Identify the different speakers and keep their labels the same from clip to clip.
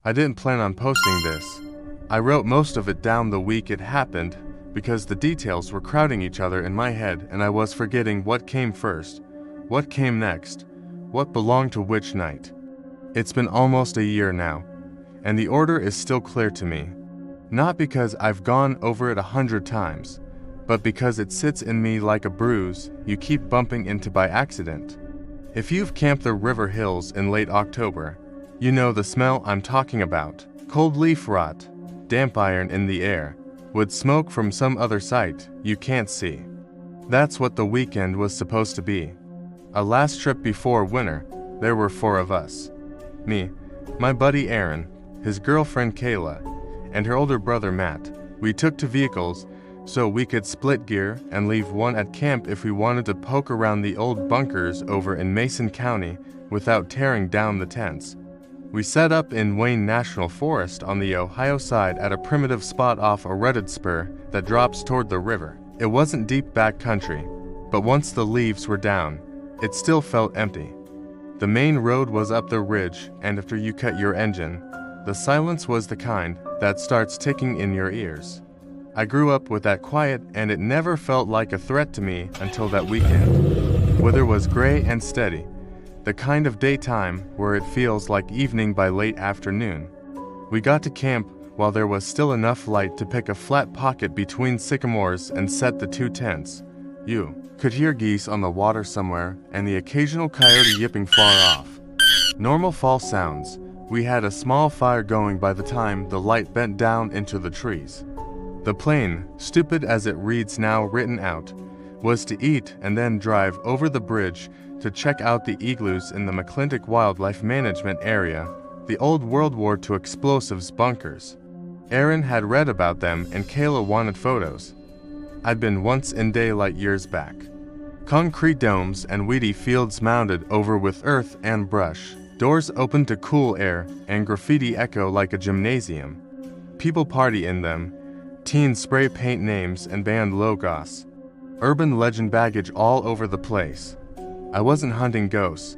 Speaker 1: I didn't plan on posting this. I wrote most of it down the week it happened because the details were crowding each other in my head and I was forgetting what came first, what came next, what belonged to which night. It's been almost a year now, and the order is still clear to me. Not because I've gone over it 100 times, but because it sits in me like a bruise you keep bumping into by accident. If you've camped the river hills in late October, you know the smell I'm talking about. Cold leaf rot, damp iron in the air, wood smoke from some other site you can't see. That's what the weekend was supposed to be. A last trip before winter. There were 4 of us. Me, my buddy Aaron, his girlfriend Kayla, and her older brother Matt. We took 2 vehicles so we could split gear and leave one at camp if we wanted to poke around the old bunkers over in Mason County without tearing down the tents. We set up in Wayne National Forest on the Ohio side at a primitive spot off a rutted spur that drops toward the river. It wasn't deep back country, but once the leaves were down, it still felt empty. The main road was up the ridge, and after you cut your engine, the silence was the kind that starts ticking in your ears. I grew up with that quiet, and it never felt like a threat to me until that weekend. Weather was gray and steady, the kind of daytime where it feels like evening by late afternoon. We got to camp while there was still enough light to pick a flat pocket between sycamores and set the 2 tents. You could hear geese on the water somewhere and the occasional coyote yipping far off. Normal fall sounds. We had a small fire going by the time the light bent down into the trees. The plan, stupid as it reads now written out, was to eat and then drive over the bridge to check out the igloos in the McClintock Wildlife Management Area, the old World War II explosives bunkers. Aaron had read about them and Kayla wanted photos. I'd been once in daylight years back. Concrete domes and weedy fields mounded over with earth and brush, doors open to cool air, and graffiti echo like a gymnasium. People party in them, teens spray paint names and band logos. Urban legend baggage all over the place. I wasn't hunting ghosts.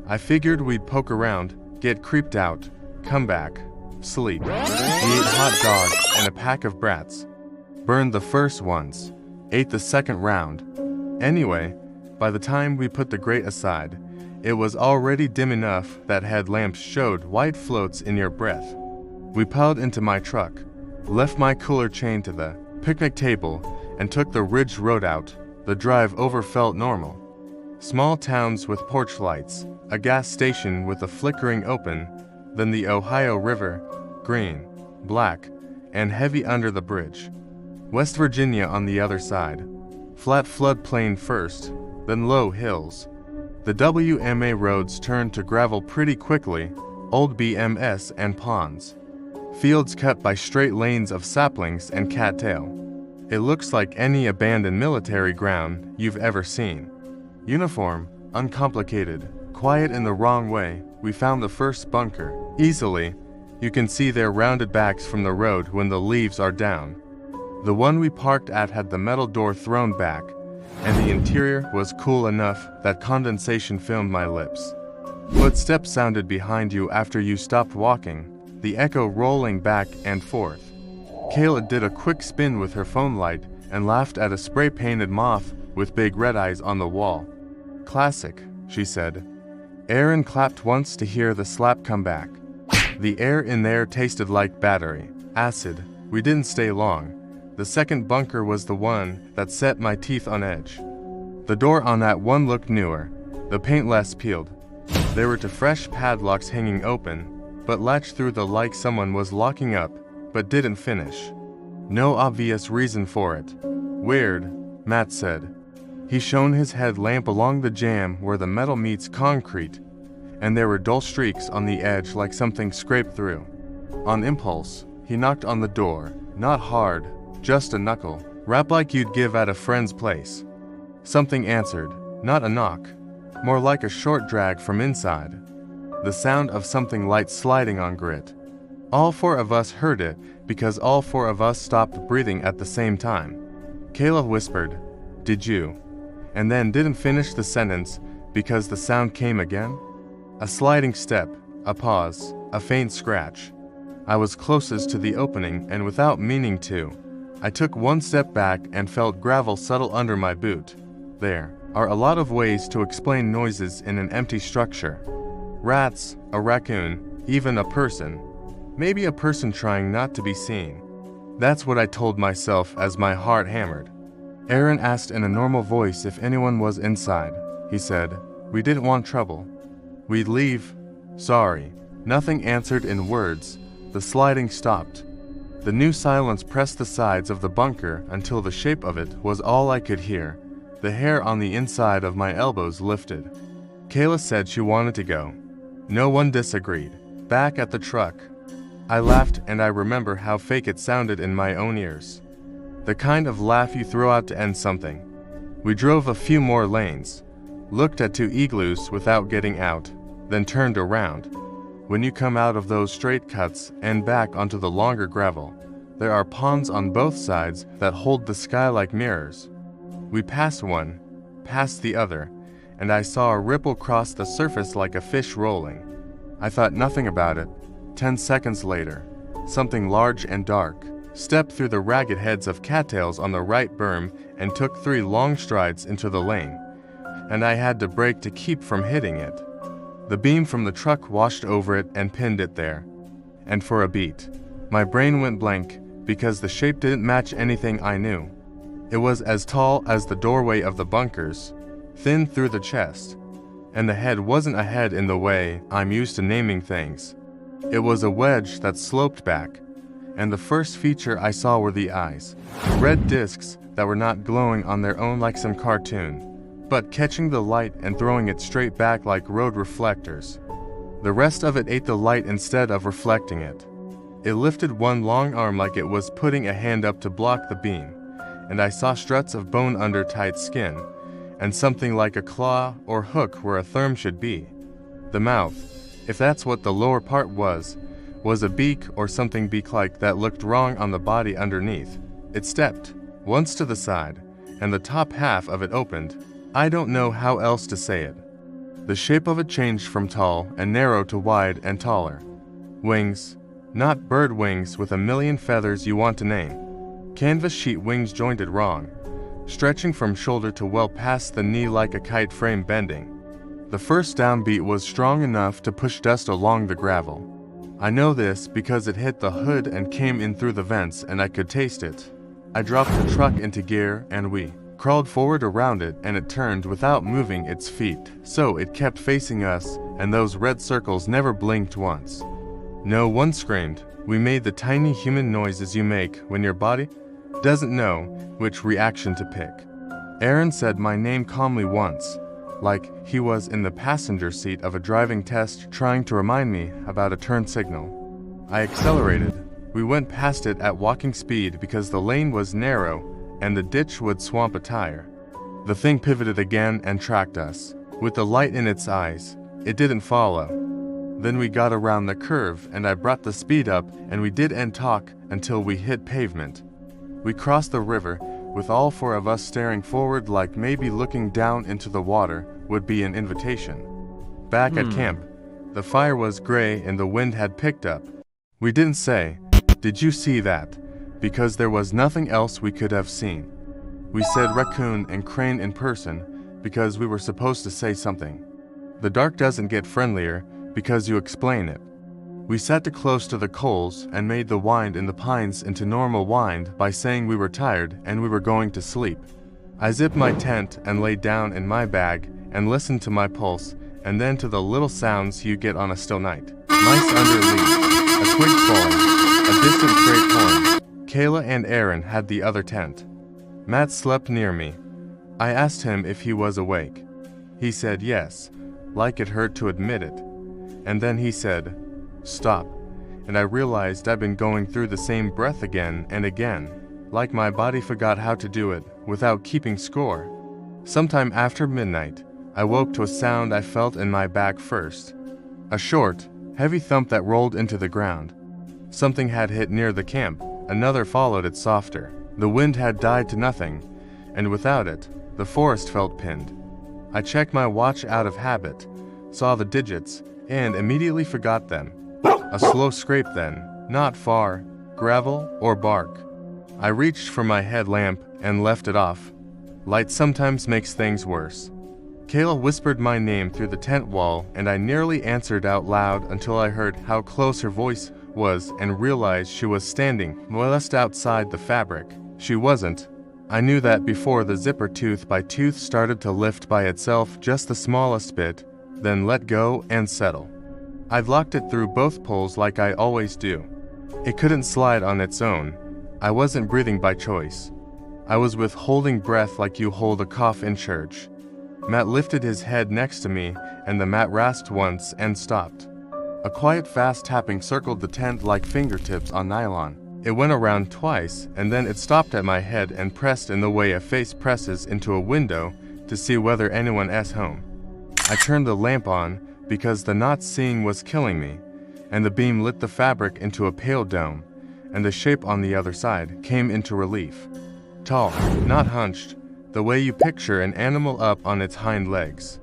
Speaker 1: I figured we'd poke around, get creeped out, come back, sleep. We ate hot dogs and a pack of brats. Burned the first ones, ate the second round. Anyway, by the time we put the grate aside, it was already dim enough that headlamps showed white floats in your breath. We piled into my truck, left my cooler chained to the picnic table, and took the ridge road out. The drive over felt normal. Small towns with porch lights, a gas station with a flickering open, then the Ohio River, green, black, and heavy under the bridge. West Virginia on the other side. Flat floodplain first, then low hills. The WMA roads turned to gravel pretty quickly, old BMS and ponds. Fields cut by straight lanes of saplings and cattail. It looks like any abandoned military ground you've ever seen. Uniform, uncomplicated, quiet in the wrong way. We found the first bunker. Easily, you can see their rounded backs from the road when the leaves are down. The one we parked at had the metal door thrown back, and the interior was cool enough that condensation filmed my lips. Footsteps sounded behind you after you stopped walking, the echo rolling back and forth. Kayla did a quick spin with her phone light and laughed at a spray-painted moth with big red eyes on the wall. Classic, she said. Aaron clapped once to hear the slap come back. The air in there tasted like battery acid. We didn't stay long. The second bunker was the one that set my teeth on edge. The door on that one looked newer, the paint less peeled. There were 2 fresh padlocks hanging open, but latched through the like someone was locking up, but didn't finish. No obvious reason for it. Weird, Matt said. He shone his headlamp along the jamb where the metal meets concrete, and there were dull streaks on the edge like something scraped through. On impulse, he knocked on the door, not hard, just a knuckle, rap like you'd give at a friend's place. Something answered, not a knock, more like a short drag from inside. The sound of something light sliding on grit. All 4 of us heard it because all 4 of us stopped breathing at the same time. Kayla whispered, "Did you?" and then didn't finish the sentence because the sound came again. A sliding step, a pause, a faint scratch. I was closest to the opening, and without meaning to, I took one step back and felt gravel settle under my boot. There are a lot of ways to explain noises in an empty structure. Rats, a raccoon, even a person. Maybe a person trying not to be seen. That's what I told myself as my heart hammered. Aaron asked in a normal voice if anyone was inside. He said, "We didn't want trouble. We'd leave. Sorry." Nothing answered in words. The sliding stopped. The new silence pressed the sides of the bunker until the shape of it was all I could hear. The hair on the inside of my elbows lifted. Kayla said she wanted to go. No one disagreed. Back at the truck, I laughed, and I remember how fake it sounded in my own ears. The kind of laugh you throw out to end something. We drove a few more lanes, looked at 2 igloos without getting out, then turned around. When you come out of those straight cuts and back onto the longer gravel, there are ponds on both sides that hold the sky like mirrors. We passed one, passed the other, and I saw a ripple cross the surface like a fish rolling. I thought nothing about it. 10 seconds later, something large and dark stepped through the ragged heads of cattails on the right berm and took 3 long strides into the lane, and I had to brake to keep from hitting it. The beam from the truck washed over it and pinned it there. And for a beat, my brain went blank because the shape didn't match anything I knew. It was as tall as the doorway of the bunkers, thin through the chest, and the head wasn't a head in the way I'm used to naming things. It was a wedge that sloped back, and the first feature I saw were the eyes, red discs that were not glowing on their own like some cartoon, but catching the light and throwing it straight back like road reflectors. The rest of it ate the light instead of reflecting it. It lifted one long arm like it was putting a hand up to block the beam, and I saw struts of bone under tight skin, and something like a claw or hook where a thumb should be. The mouth, if that's what the lower part was a beak or something beak-like that looked wrong on the body underneath. It stepped once to the side, and the top half of it opened. I don't know how else to say it. The shape of it changed from tall and narrow to wide and taller. Wings, not bird wings with a million feathers you want to name. Canvas sheet wings jointed wrong, stretching from shoulder to well past the knee like a kite frame bending. The first downbeat was strong enough to push dust along the gravel. I know this because it hit the hood and came in through the vents and I could taste it. I dropped the truck into gear and we crawled forward around it, and it turned without moving its feet, so it kept facing us, and those red circles never blinked once. No one screamed. We made the tiny human noises you make when your body doesn't know which reaction to pick. Aaron said my name calmly once, like he was in the passenger seat of a driving test trying to remind me about a turn signal. I accelerated. We went past it at walking speed because the lane was narrow and the ditch would swamp a tire. The thing pivoted again and tracked us. With the light in its eyes, it didn't follow. Then we got around the curve and I brought the speed up and we didn't talk until we hit pavement. We crossed the river with all 4 of us staring forward like maybe looking down into the water would be an invitation. Back at camp, the fire was gray and the wind had picked up. We didn't say, "Did you see that?" because there was nothing else we could have seen. We said raccoon and crane in person because we were supposed to say something. The dark doesn't get friendlier because you explain it. We sat too close to the coals and made the wind in the pines into normal wind by saying we were tired and we were going to sleep. I zipped my tent and laid down in my bag and listened to my pulse and then to the little sounds you get on a still night. Mice under leaves, a twig falling, a distant freight horn. Kayla and Aaron had the other tent. Matt slept near me. I asked him if he was awake. He said yes, like it hurt to admit it. And then he said, "Stop." And I realized I'd been going through the same breath again and again, like my body forgot how to do it without keeping score. Sometime after midnight, I woke to a sound I felt in my back first. A short, heavy thump that rolled into the ground. Something had hit near the camp. Another followed it softer. The wind had died to nothing, and without it, the forest felt pinned. I checked my watch out of habit, saw the digits, and immediately forgot them. A slow scrape then, Not far, gravel or bark. I reached for my headlamp and left it off. Light sometimes makes things worse. Kayla whispered my name through the tent wall, and I nearly answered out loud until I heard how close her voice was and realized she was standing just outside the fabric. She wasn't. I knew that before the zipper tooth by tooth started to lift by itself just the smallest bit, then let go and settle. I'd locked it through both poles like I always do. It couldn't slide on its own. I wasn't breathing by choice. I was withholding breath like you hold a cough in church. Matt lifted his head next to me, and the mat rasped once and stopped. A quiet fast tapping circled the tent like fingertips on nylon. It went around twice, and then it stopped at my head and pressed in the way a face presses into a window to see whether anyone is home. I turned the lamp on because the not seeing was killing me, and the beam lit the fabric into a pale dome, and the shape on the other side came into relief. Tall, not hunched, the way you picture an animal up on its hind legs.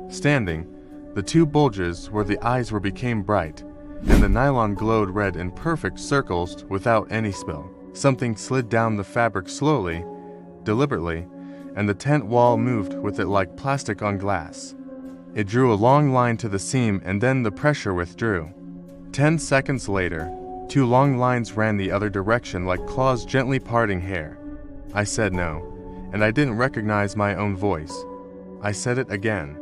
Speaker 1: Standing, the two bulges where the eyes became bright, and the nylon glowed red in perfect circles without any spill. Something slid down the fabric slowly, deliberately, and the tent wall moved with it like plastic on glass. It drew a long line to the seam, and then the pressure withdrew. 10 seconds later, 2 long lines ran the other direction like claws gently parting hair. I said no, and I didn't recognize my own voice. I said it again,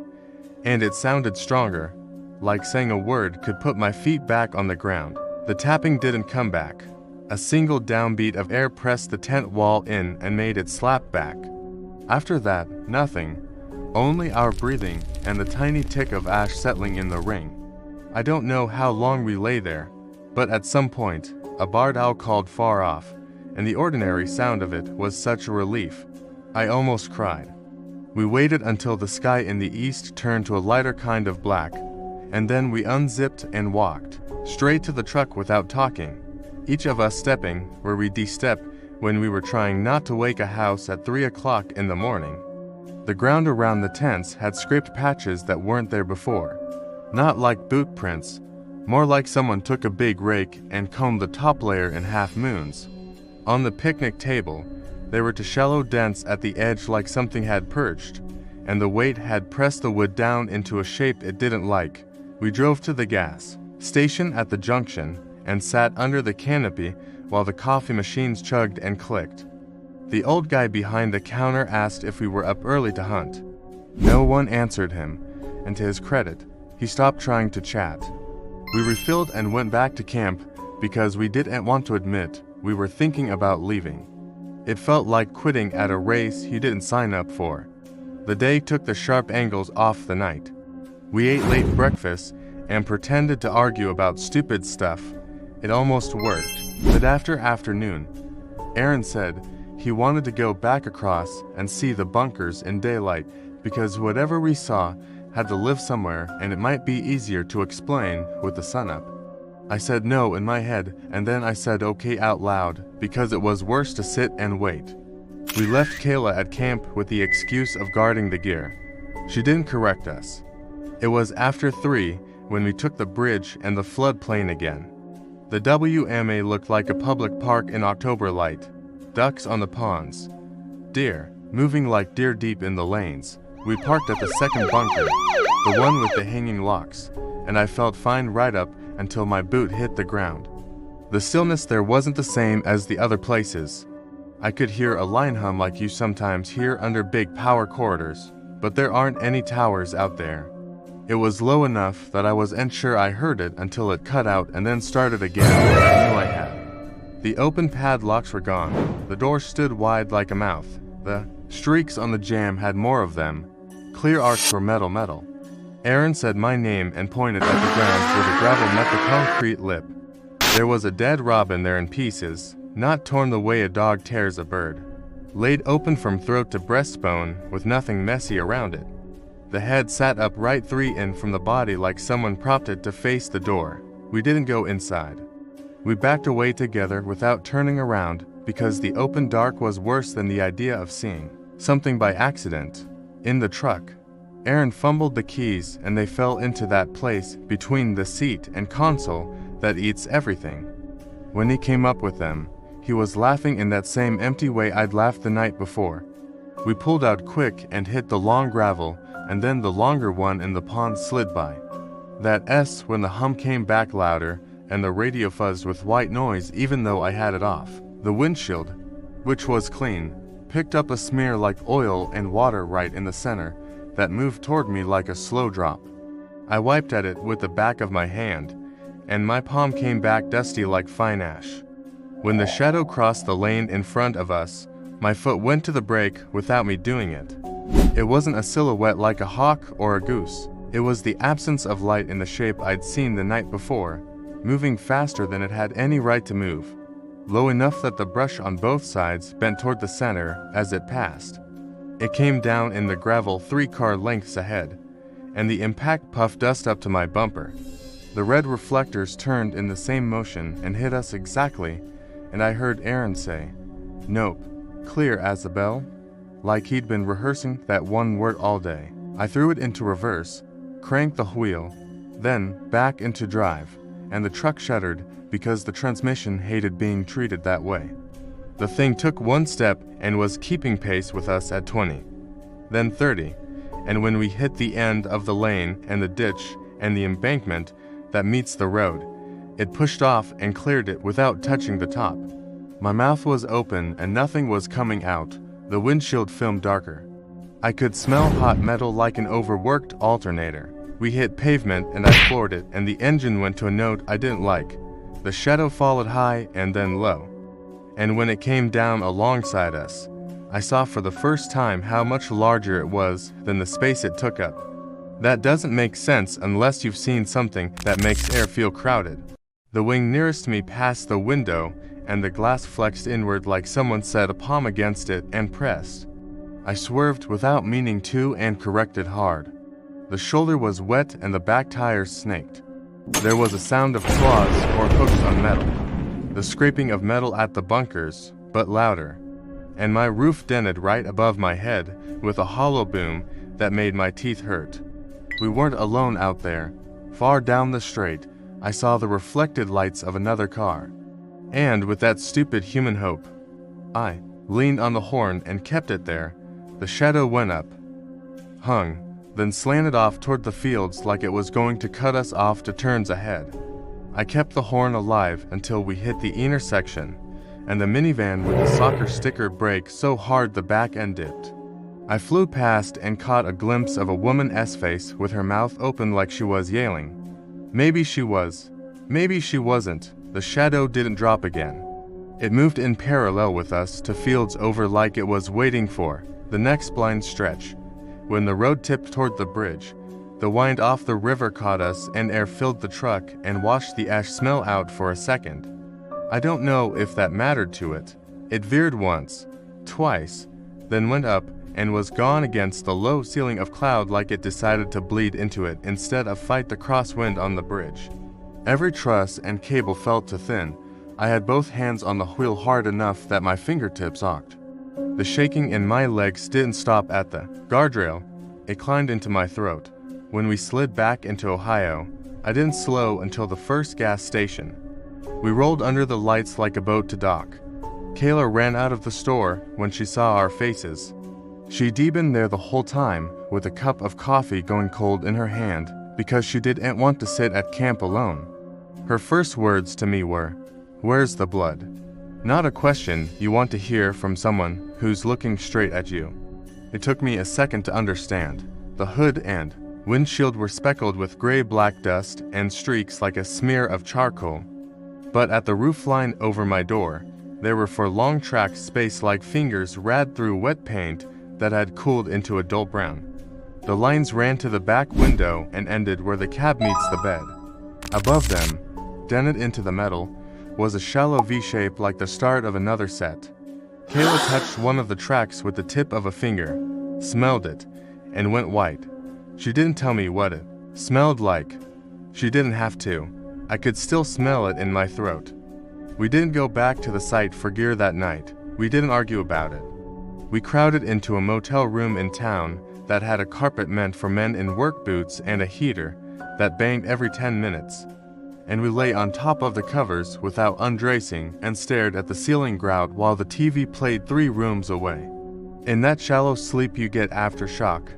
Speaker 1: and it sounded stronger, like saying a word could put my feet back on the ground. The tapping didn't come back. A single downbeat of air pressed the tent wall in and made it slap back. After that, nothing. Only our breathing and the tiny tick of ash settling in the ring. I don't know how long we lay there, but at some point, a barred owl called far off, and the ordinary sound of it was such a relief. I almost cried. We waited until the sky in the east turned to a lighter kind of black, and then we unzipped and walked straight to the truck without talking, each of us stepping where we de-stepped when we were trying not to wake a house at 3 o'clock in the morning. The ground around the tents had scraped patches that weren't there before. Not like boot prints, more like someone took a big rake and combed the top layer in half moons. On the picnic table, there were shallow dents at the edge like something had perched, and the weight had pressed the wood down into a shape it didn't like. We drove to the gas station at the junction and sat under the canopy while the coffee machines chugged and clicked. The old guy behind the counter asked if we were up early to hunt. No one answered him, and to his credit, he stopped trying to chat. We refilled and went back to camp because we didn't want to admit we were thinking about leaving. It felt like quitting at a race you didn't sign up for. The day took the sharp angles off the night. We ate late breakfast and pretended to argue about stupid stuff. It almost worked. But after afternoon, Aaron said he wanted to go back across and see the bunkers in daylight because whatever we saw had to live somewhere and it might be easier to explain with the sun up. I said no in my head, and then I said okay out loud because it was worse to sit and wait. We left Kayla at camp with the excuse of guarding the gear. She didn't correct us. It was after 3 when we took the bridge and the floodplain again. The WMA looked like a public park in October light. Ducks on the ponds. Deer, moving like deer deep in the lanes. We parked at the second bunker, the one with the hanging locks, and I felt fine right up until my boot hit the ground. The stillness there wasn't the same as the other places. I could hear a line hum like you sometimes hear under big power corridors, but there aren't any towers out there. It was low enough that I wasn't sure I heard it until it cut out and then started again, and I knew I had. The open padlocks were gone. The door stood wide like a mouth. The streaks on the jamb had more of them. Clear arcs were metal. Aaron said my name and pointed at the ground where the gravel met the concrete lip. There was a dead robin there in pieces, not torn the way a dog tears a bird. Laid open from throat to breastbone with nothing messy around it. The head sat up right 3 in from the body like someone propped it to face the door. We didn't go inside. We backed away together without turning around because the open dark was worse than the idea of seeing something by accident. In the truck, Aaron fumbled the keys and they fell into that place between the seat and console that eats everything. When he came up with them, he was laughing in that same empty way I'd laughed the night before. We pulled out quick and hit the long gravel, and then the longer one in the pond slid by. That S when the hum came back louder, and the radio fuzzed with white noise even though I had it off. The windshield, which was clean, picked up a smear like oil and water right in the center that moved toward me like a slow drop. I wiped at it with the back of my hand, and my palm came back dusty like fine ash. When the shadow crossed the lane in front of us, my foot went to the brake without me doing it. It wasn't a silhouette like a hawk or a goose. It was the absence of light in the shape I'd seen the night before, moving faster than it had any right to move, low enough that the brush on both sides bent toward the center as it passed. It came down in the gravel 3 car lengths ahead, and the impact puffed dust up to my bumper. The red reflectors turned in the same motion and hit us exactly, and I heard Aaron say, "Nope," clear as a bell, like he'd been rehearsing that one word all day. I threw it into reverse, cranked the wheel, then back into drive, and the truck shuddered because the transmission hated being treated that way. The thing took 1 step and was keeping pace with us at 20, then 30, and when we hit the end of the lane and the ditch and the embankment that meets the road, it pushed off and cleared it without touching the top. My mouth was open and nothing was coming out, the windshield film darker. I could smell hot metal like an overworked alternator. We hit pavement and I floored it, and the engine went to a note I didn't like. The shadow followed high and then low. And when it came down alongside us, I saw for the first time how much larger it was than the space it took up. That doesn't make sense unless you've seen something that makes air feel crowded. The wing nearest me passed the window, and the glass flexed inward like someone set a palm against it and pressed. I swerved without meaning to and corrected hard. The shoulder was wet and the back tires snaked. There was a sound of claws or hooks on metal, the scraping of metal at the bunkers, but louder. And my roof dented right above my head with a hollow boom that made my teeth hurt. We weren't alone out there. Far down the straight, I saw the reflected lights of another car. And with that stupid human hope, I leaned on the horn and kept it there. The shadow went up, hung, then slanted off toward the fields like it was going to cut us off to turns ahead. I kept the horn alive until we hit the intersection, and the minivan with the soccer sticker braked so hard the back end dipped. I flew past and caught a glimpse of a woman's face with her mouth open like she was yelling. Maybe she was. Maybe she wasn't. The shadow didn't drop again. It moved in parallel with us to fields over like it was waiting for the next blind stretch. When the road tipped toward the bridge, the wind off the river caught us and air filled the truck and washed the ash smell out for a second. I don't know if that mattered to it. It veered once, twice, then went up and was gone against the low ceiling of cloud like it decided to bleed into it instead of fight the crosswind on the bridge. Every truss and cable felt too thin. I had both hands on the wheel hard enough that my fingertips arced. The shaking in my legs didn't stop at the guardrail. It climbed into my throat. When we slid back into Ohio, I didn't slow until the first gas station. We rolled under the lights like a boat to dock. Kayla ran out of the store when she saw our faces. She'd been there the whole time, with a cup of coffee going cold in her hand, because she didn't want to sit at camp alone. Her first words to me were, "Where's the blood?" Not a question you want to hear from someone who's looking straight at you. It took me a second to understand. The hood and windshield were speckled with gray-black dust and streaks like a smear of charcoal. But at the roofline over my door, there were 4 long tracks spaced like fingers rad through wet paint that had cooled into a dull brown. The lines ran to the back window and ended where the cab meets the bed. Above them, dented into the metal, was a shallow V-shape like the start of another set. Kayla touched one of the tracks with the tip of a finger, smelled it, and went white. She didn't tell me what it smelled like. She didn't have to. I could still smell it in my throat. We didn't go back to the site for gear that night. We didn't argue about it. We crowded into a motel room in town that had a carpet meant for men in work boots and a heater that banged every 10 minutes. and we lay on top of the covers without undressing and stared at the ceiling grout while the TV played 3 rooms away. In that shallow sleep you get after shock,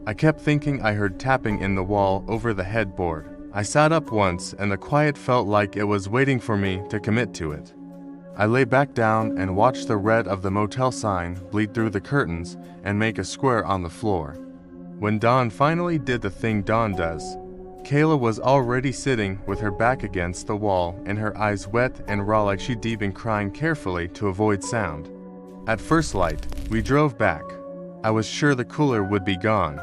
Speaker 1: I kept thinking I heard tapping in the wall over the headboard. I sat up once and the quiet felt like it was waiting for me to commit to it. I lay back down and watched the red of the motel sign bleed through the curtains and make a square on the floor. When Dawn finally did the thing Dawn does, Kayla was already sitting with her back against the wall and her eyes wet and raw like she'd been crying carefully to avoid sound. At first light, we drove back. I was sure the cooler would be gone,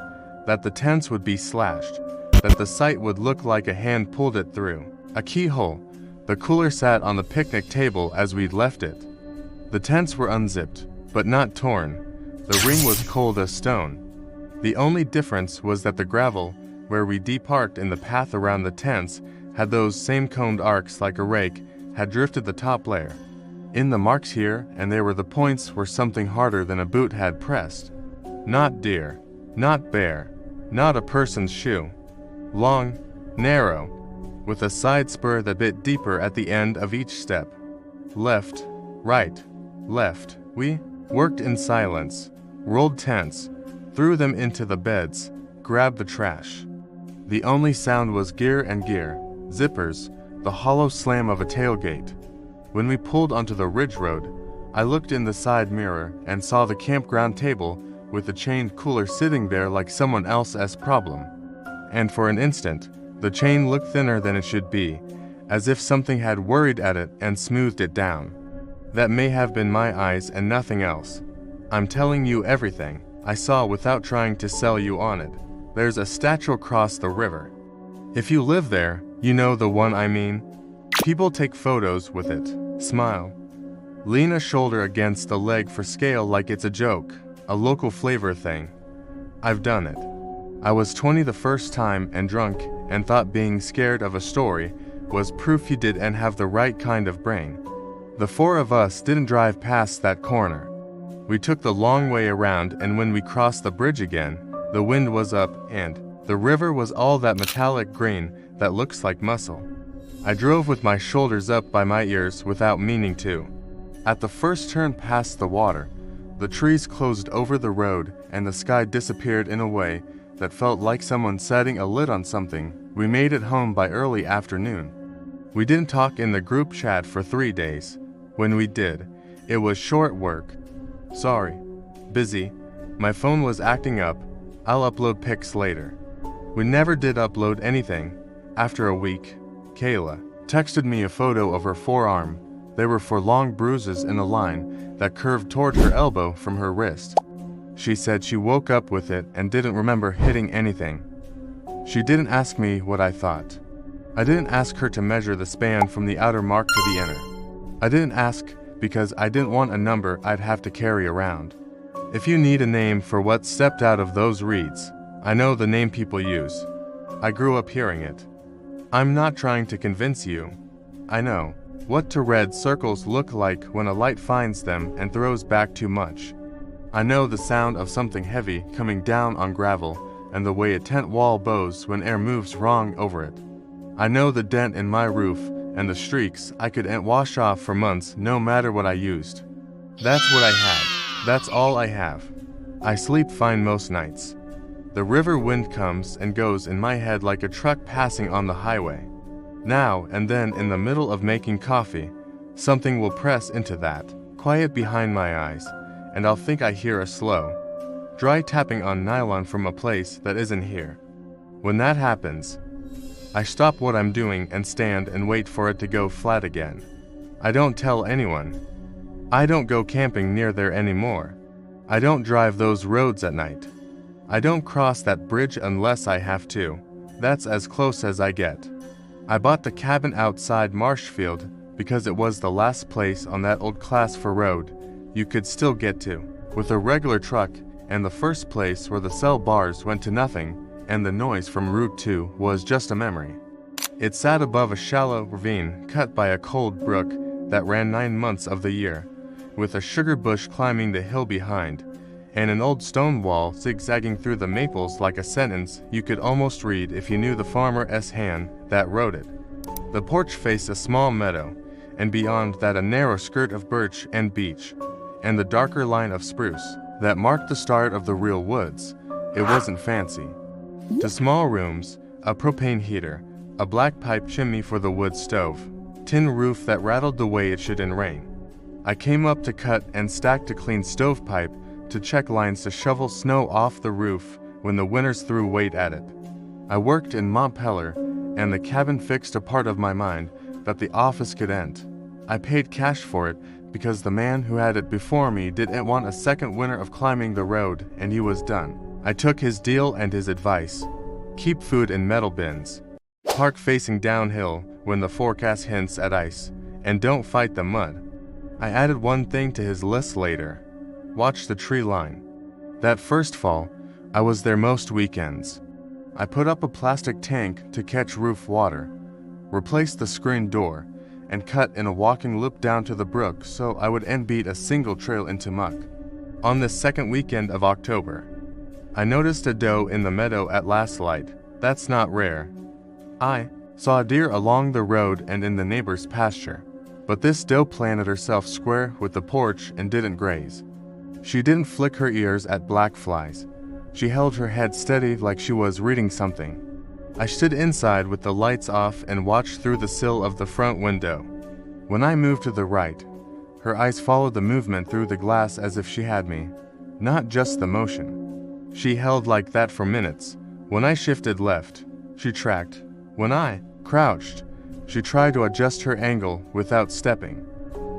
Speaker 1: that the tents would be slashed, that the site would look like a hand pulled it through a keyhole. The cooler sat on the picnic table as we'd left it. The tents were unzipped, but not torn. The ring was cold as stone. The only difference was that the gravel, where we deparked in the path around the tents, had those same coned arcs like a rake had drifted the top layer. In the marks here and there were the points where something harder than a boot had pressed. Not deer, not bear, not a person's shoe. Long, narrow, with a side spur that bit deeper at the end of each step. Left, right, left. We worked in silence, rolled tents, threw them into the beds, grabbed the trash. The only sound was gear and gear, zippers, the hollow slam of a tailgate. When we pulled onto the ridge road, I looked in the side mirror and saw the campground table with the chained cooler sitting there like someone else's problem. And for an instant, the chain looked thinner than it should be, as if something had worried at it and smoothed it down. That may have been my eyes and nothing else. I'm telling you everything I saw without trying to sell you on it. There's a statue across the river. If you live there, you know the one I mean. People take photos with it, smile, lean a shoulder against a leg for scale like it's a joke, a local flavor thing. I've done it. I was 20 the first time and drunk and thought being scared of a story was proof you didn't have the right kind of brain. The 4 of us didn't drive past that corner. We took the long way around, and when we crossed the bridge again, the wind was up and the river was all that metallic green that looks like muscle. I drove with my shoulders up by my ears without meaning to. At the first turn past the water, the trees closed over the road and the sky disappeared in a way that felt like someone setting a lid on something. We made it home by early afternoon. We didn't talk in the group chat for 3 days. When we did, it was short work. Sorry. Busy. My phone was acting up. I'll upload pics later. We never did upload anything. After a week, Kayla texted me a photo of her forearm. They were 4 long bruises in a line that curved toward her elbow from her wrist. She said she woke up with it and didn't remember hitting anything. She didn't ask me what I thought. I didn't ask her to measure the span from the outer mark to the inner. I didn't ask because I didn't want a number I'd have to carry around. If you need a name for what stepped out of those reeds, I know the name people use. I grew up hearing it. I'm not trying to convince you. I know what to red circles look like when a light finds them and throws back too much. I know the sound of something heavy coming down on gravel and the way a tent wall bows when air moves wrong over it. I know the dent in my roof and the streaks I couldn't wash off for months no matter what I used. That's what I had. That's all I have. I sleep fine most nights. The river wind comes and goes in my head like a truck passing on the highway. Now and then in the middle of making coffee, something will press into that, quiet behind my eyes, and I'll think I hear a slow, dry tapping on nylon from a place that isn't here. When that happens, I stop what I'm doing and stand and wait for it to go flat again. I don't tell anyone. I don't go camping near there anymore. I don't drive those roads at night. I don't cross that bridge unless I have to. That's as close as I get. I bought the cabin outside Marshfield because it was the last place on that old class 4 road you could still get to, with a regular truck, and the first place where the cell bars went to nothing, and the noise from Route 2 was just a memory. It sat above a shallow ravine cut by a cold brook that ran 9 months of the year, with a sugar bush climbing the hill behind, and an old stone wall zigzagging through the maples like a sentence you could almost read if you knew the farmer's hand that wrote it. The porch faced a small meadow, and beyond that a narrow skirt of birch and beech, and the darker line of spruce that marked the start of the real woods. It wasn't fancy. 2 small rooms, a propane heater, a black pipe chimney for the wood stove, tin roof that rattled the way it should in rain. I came up to cut and stack to clean stovepipe, to check lines to shovel snow off the roof when the winters threw weight at it. I worked in Montpelier, and the cabin fixed a part of my mind that the office could end. I paid cash for it because the man who had it before me didn't want a second winter of climbing the road, and he was done. I took his deal and his advice. Keep food in metal bins. Park facing downhill when the forecast hints at ice, and don't fight the mud. I added one thing to his list later. Watch the tree line. That first fall, I was there most weekends. I put up a plastic tank to catch roof water, replaced the screen door, and cut in a walking loop down to the brook so I would beat a single trail into muck. On this second weekend of October, I noticed a doe in the meadow at last light. That's not rare. I saw a deer along the road and in the neighbor's pasture, but this doe planted herself square with the porch and didn't graze. She didn't flick her ears at black flies. She held her head steady like she was reading something. I stood inside with the lights off and watched through the sill of the front window. When I moved to the right, her eyes followed the movement through the glass as if she had me, not just the motion. She held like that for minutes. When I shifted left, she tracked. When I crouched, she tried to adjust her angle without stepping.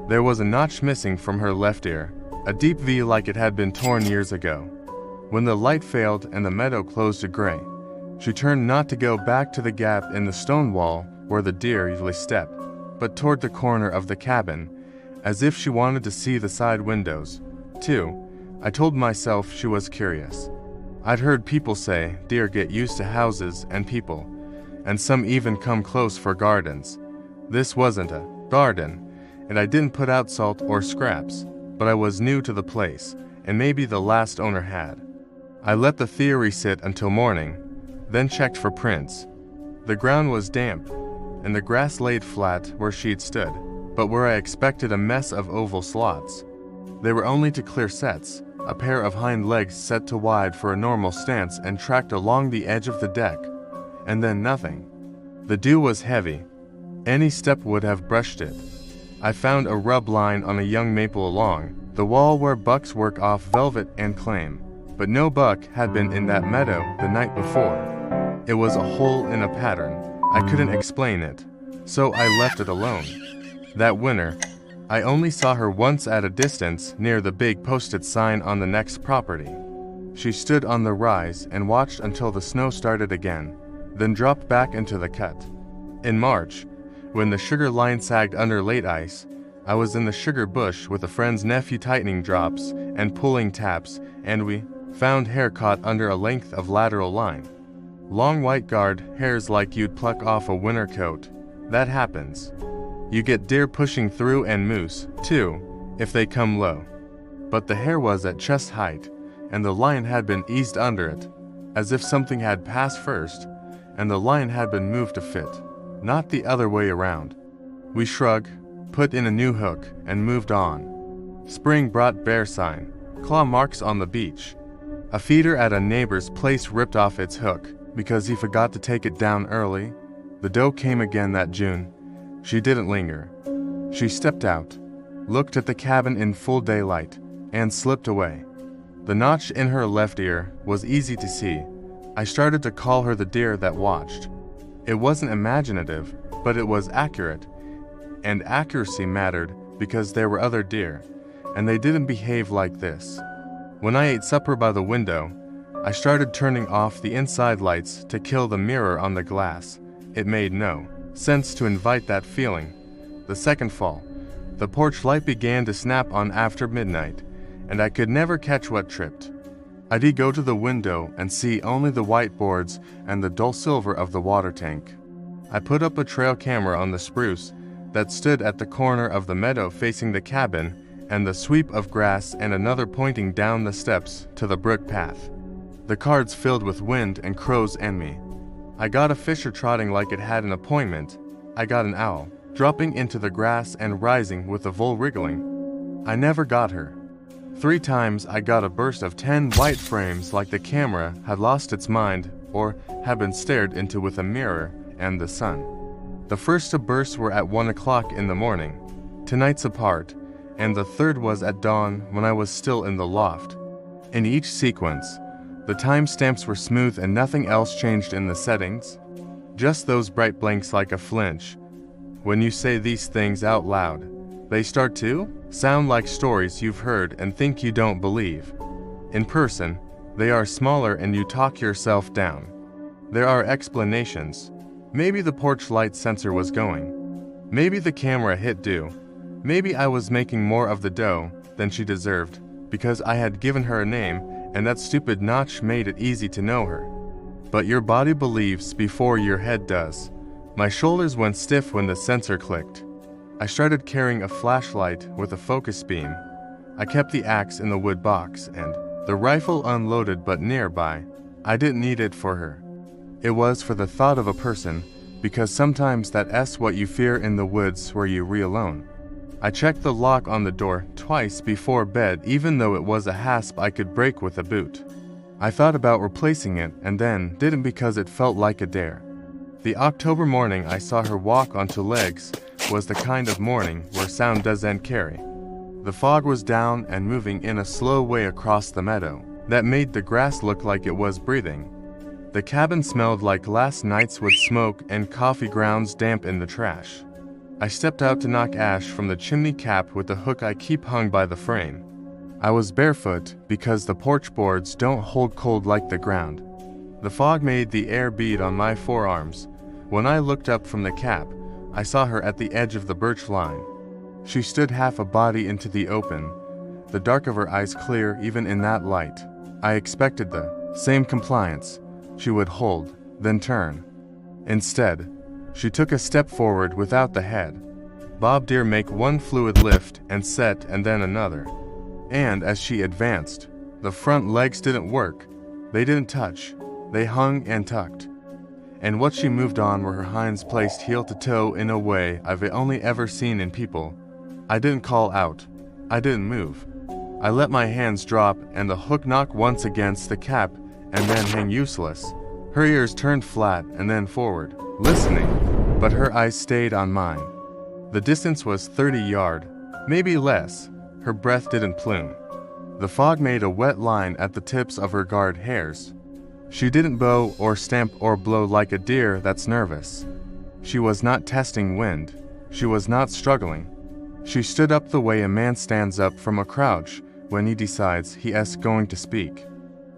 Speaker 1: There was a notch missing from her left ear, a deep V like it had been torn years ago. When the light failed and the meadow closed to gray, she turned not to go back to the gap in the stone wall where the deer usually step, but toward the corner of the cabin, as if she wanted to see the side windows. Too, I told myself she was curious. I'd heard people say deer get used to houses and people, and some even come close for gardens. This wasn't a garden, and I didn't put out salt or scraps, but I was new to the place, and maybe the last owner had. I let the theory sit until morning, then checked for prints. The ground was damp, and the grass laid flat where she'd stood, but where I expected a mess of oval slots. They were only to clear sets, a pair of hind legs set to wide for a normal stance and tracked along the edge of the deck, and then nothing. The dew was heavy. Any step would have brushed it. I found a rub line on a young maple along the wall where bucks work off velvet and claim, but no buck had been in that meadow the night before. It was a hole in a pattern. I couldn't explain it, so I left it alone. That winter, I only saw her once at a distance near the big posted sign on the next property. She stood on the rise and watched until the snow started again, then dropped back into the cut. In March, when the sugar line sagged under late ice, I was in the sugar bush with a friend's nephew tightening drops and pulling taps, and we found hair caught under a length of lateral line. Long white guard hairs like you'd pluck off a winter coat. That happens. You get deer pushing through and moose, too, if they come low. But the hair was at chest height, and the line had been eased under it, as if something had passed first, and the line had been moved to fit, not the other way around. We shrugged, put in a new hook, and moved on. Spring brought bear sign, claw marks on the beach. A feeder at a neighbor's place ripped off its hook because he forgot to take it down early. The doe came again that June. She didn't linger. She stepped out, looked at the cabin in full daylight, and slipped away. The notch in her left ear was easy to see. I started to call her the deer that watched. It wasn't imaginative, but it was accurate. And accuracy mattered because there were other deer, and they didn't behave like this. When I ate supper by the window, I started turning off the inside lights to kill the mirror on the glass. It made no sense to invite that feeling. The second fall, the porch light began to snap on after midnight, and I could never catch what tripped. I did go to the window and see only the white boards and the dull silver of the water tank. I put up a trail camera on the spruce that stood at the corner of the meadow facing the cabin and the sweep of grass and another pointing down the steps to the brook path. The cards filled with wind and crows and me. I got a fisher trotting like it had an appointment. I got an owl, dropping into the grass and rising with a vole wriggling. I never got her. 3 times I got a burst of 10 white frames like the camera had lost its mind or had been stared into with a mirror and the sun. The first to burst were at 1 o'clock in the morning, 2 nights apart, and the third was at dawn when I was still in the loft. In each sequence, the timestamps were smooth and nothing else changed in the settings. Just those bright blanks like a flinch. When you say these things out loud, they start to sound like stories you've heard and think you don't believe. In person, they are smaller and you talk yourself down. There are explanations. Maybe the porch light sensor was going. Maybe the camera hit due. Maybe I was making more of the dough than she deserved because I had given her a name and that stupid notch made it easy to know her. But your body believes before your head does. My shoulders went stiff when the sensor clicked. I started carrying a flashlight with a focus beam. I kept the axe in the wood box and the rifle unloaded but nearby. I didn't need it for her. It was for the thought of a person, because sometimes that's what you fear in the woods where you re alone. I checked the lock on the door twice before bed even though it was a hasp I could break with a boot. I thought about replacing it and then didn't because it felt like a dare. The October morning I saw her walk on 2 legs was the kind of morning where sound doesn't carry. The fog was down and moving in a slow way across the meadow that made the grass look like it was breathing. The cabin smelled like last night's wood smoke and coffee grounds damp in the trash. I stepped out to knock ash from the chimney cap with the hook I keep hung by the frame. I was barefoot because the porch boards don't hold cold like the ground. The fog made the air bead on my forearms. When I looked up from the cap, I saw her at the edge of the birch line. She stood half a body into the open, the dark of her eyes clear even in that light. I expected the same compliance. She would hold, then turn. Instead, she took a step forward without the head. Bob Deer make one fluid lift and set and then another. And as she advanced, the front legs didn't work. They didn't touch. They hung and tucked. And what she moved on were her hinds placed heel to toe in a way I've only ever seen in people. I didn't call out. I didn't move. I let my hands drop and the hook knock once against the cap and then hang useless. Her ears turned flat and then forward, listening, but her eyes stayed on mine. The distance was 30 yards, maybe less. Her breath didn't plume. The fog made a wet line at the tips of her guard hairs. She didn't bow or stamp or blow like a deer that's nervous. She was not testing wind. She was not struggling. She stood up the way a man stands up from a crouch when he decides he is going to speak.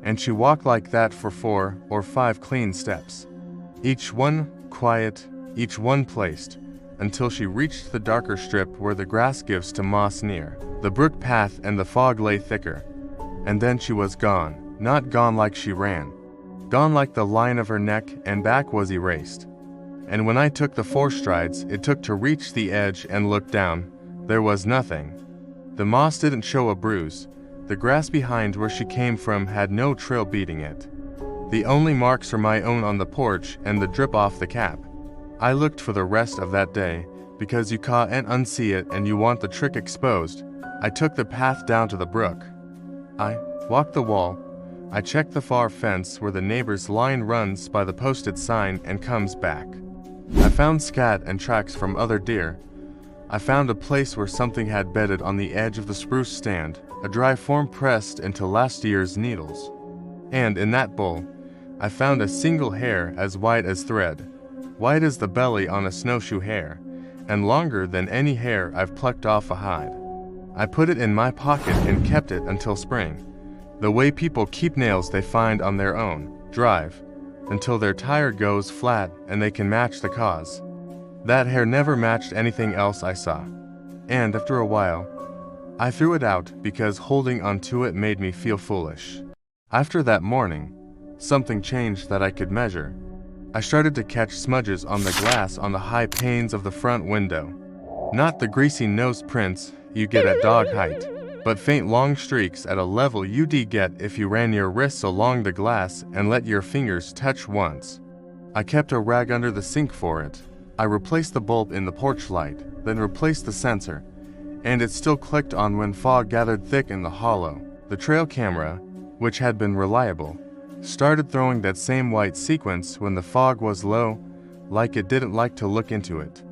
Speaker 1: And she walked like that for 4 or 5 clean steps. Each one quiet, each one placed, until she reached the darker strip where the grass gives to moss near the brook path and the fog lay thicker. And then she was gone, not gone like she ran. Gone like the line of her neck and back was erased. And when I took the 4 strides it took to reach the edge and look down, there was nothing. The moss didn't show a bruise. The grass behind where she came from had no trail beating it. The only marks were my own on the porch and the drip off the cap. I looked for the rest of that day, because you can't unsee it and you want the trick exposed. I took the path down to the brook. I walked the wall. I checked the far fence where the neighbor's line runs by the posted sign and comes back. I found scat and tracks from other deer. I found a place where something had bedded on the edge of the spruce stand, a dry form pressed into last year's needles. And in that bowl, I found a single hair as white as thread, white as the belly on a snowshoe hare, and longer than any hair I've plucked off a hide. I put it in my pocket and kept it until spring, the way people keep nails they find on their own drive, until their tire goes flat and they can match the cause. That hair never matched anything else I saw, and after a while, I threw it out because holding onto it made me feel foolish. After that morning, something changed that I could measure. I started to catch smudges on the glass on the high panes of the front window. Not the greasy nose prints you get at dog height, but faint long streaks at a level you'd get if you ran your wrists along the glass and let your fingers touch once. I kept a rag under the sink for it. I replaced the bulb in the porch light, then replaced the sensor, and it still clicked on when fog gathered thick in the hollow. The trail camera, which had been reliable, started throwing that same white sequence when the fog was low, like it didn't like to look into it.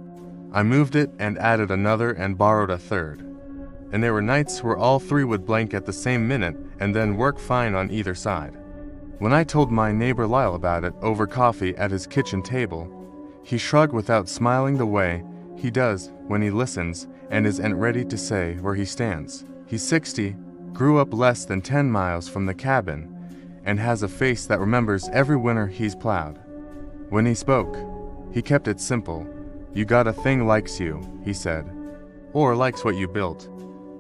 Speaker 1: I moved it and added another and borrowed a third. And there were nights where all three would blink at the same minute and then work fine on either side. When I told my neighbor Lyle about it over coffee at his kitchen table, he shrugged without smiling the way he does when he listens and isn't ready to say where he stands. He's 60, grew up less than 10 miles from the cabin, and has a face that remembers every winter he's plowed. When he spoke, he kept it simple. You got a thing likes you, he said. Or likes what you built.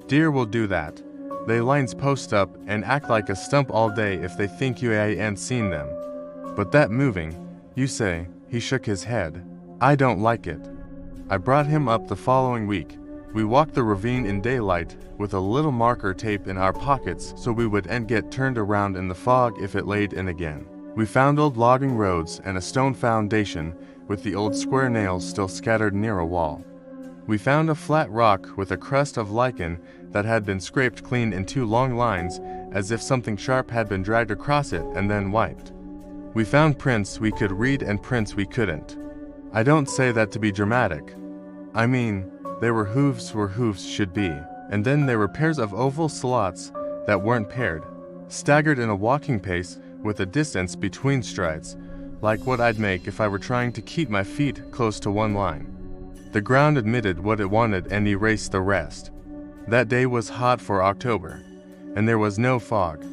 Speaker 1: Deer will do that. They lines post up and act like a stump all day if they think you ain't seen them. But that moving, you say, he shook his head. I don't like it. I brought him up the following week. We walked the ravine in daylight with a little marker tape in our pockets so we wouldn't get turned around in the fog if it laid in again. We found old logging roads and a stone foundation with the old square nails still scattered near a wall. We found a flat rock with a crust of lichen that had been scraped clean in two long lines as if something sharp had been dragged across it and then wiped. We found prints we could read and prints we couldn't. I don't say that to be dramatic. I mean, there were hooves where hooves should be, and then there were pairs of oval slots that weren't paired, staggered in a walking pace with a distance between strides, like what I'd make if I were trying to keep my feet close to one line. The ground admitted what it wanted and erased the rest. That day was hot for October, and there was no fog,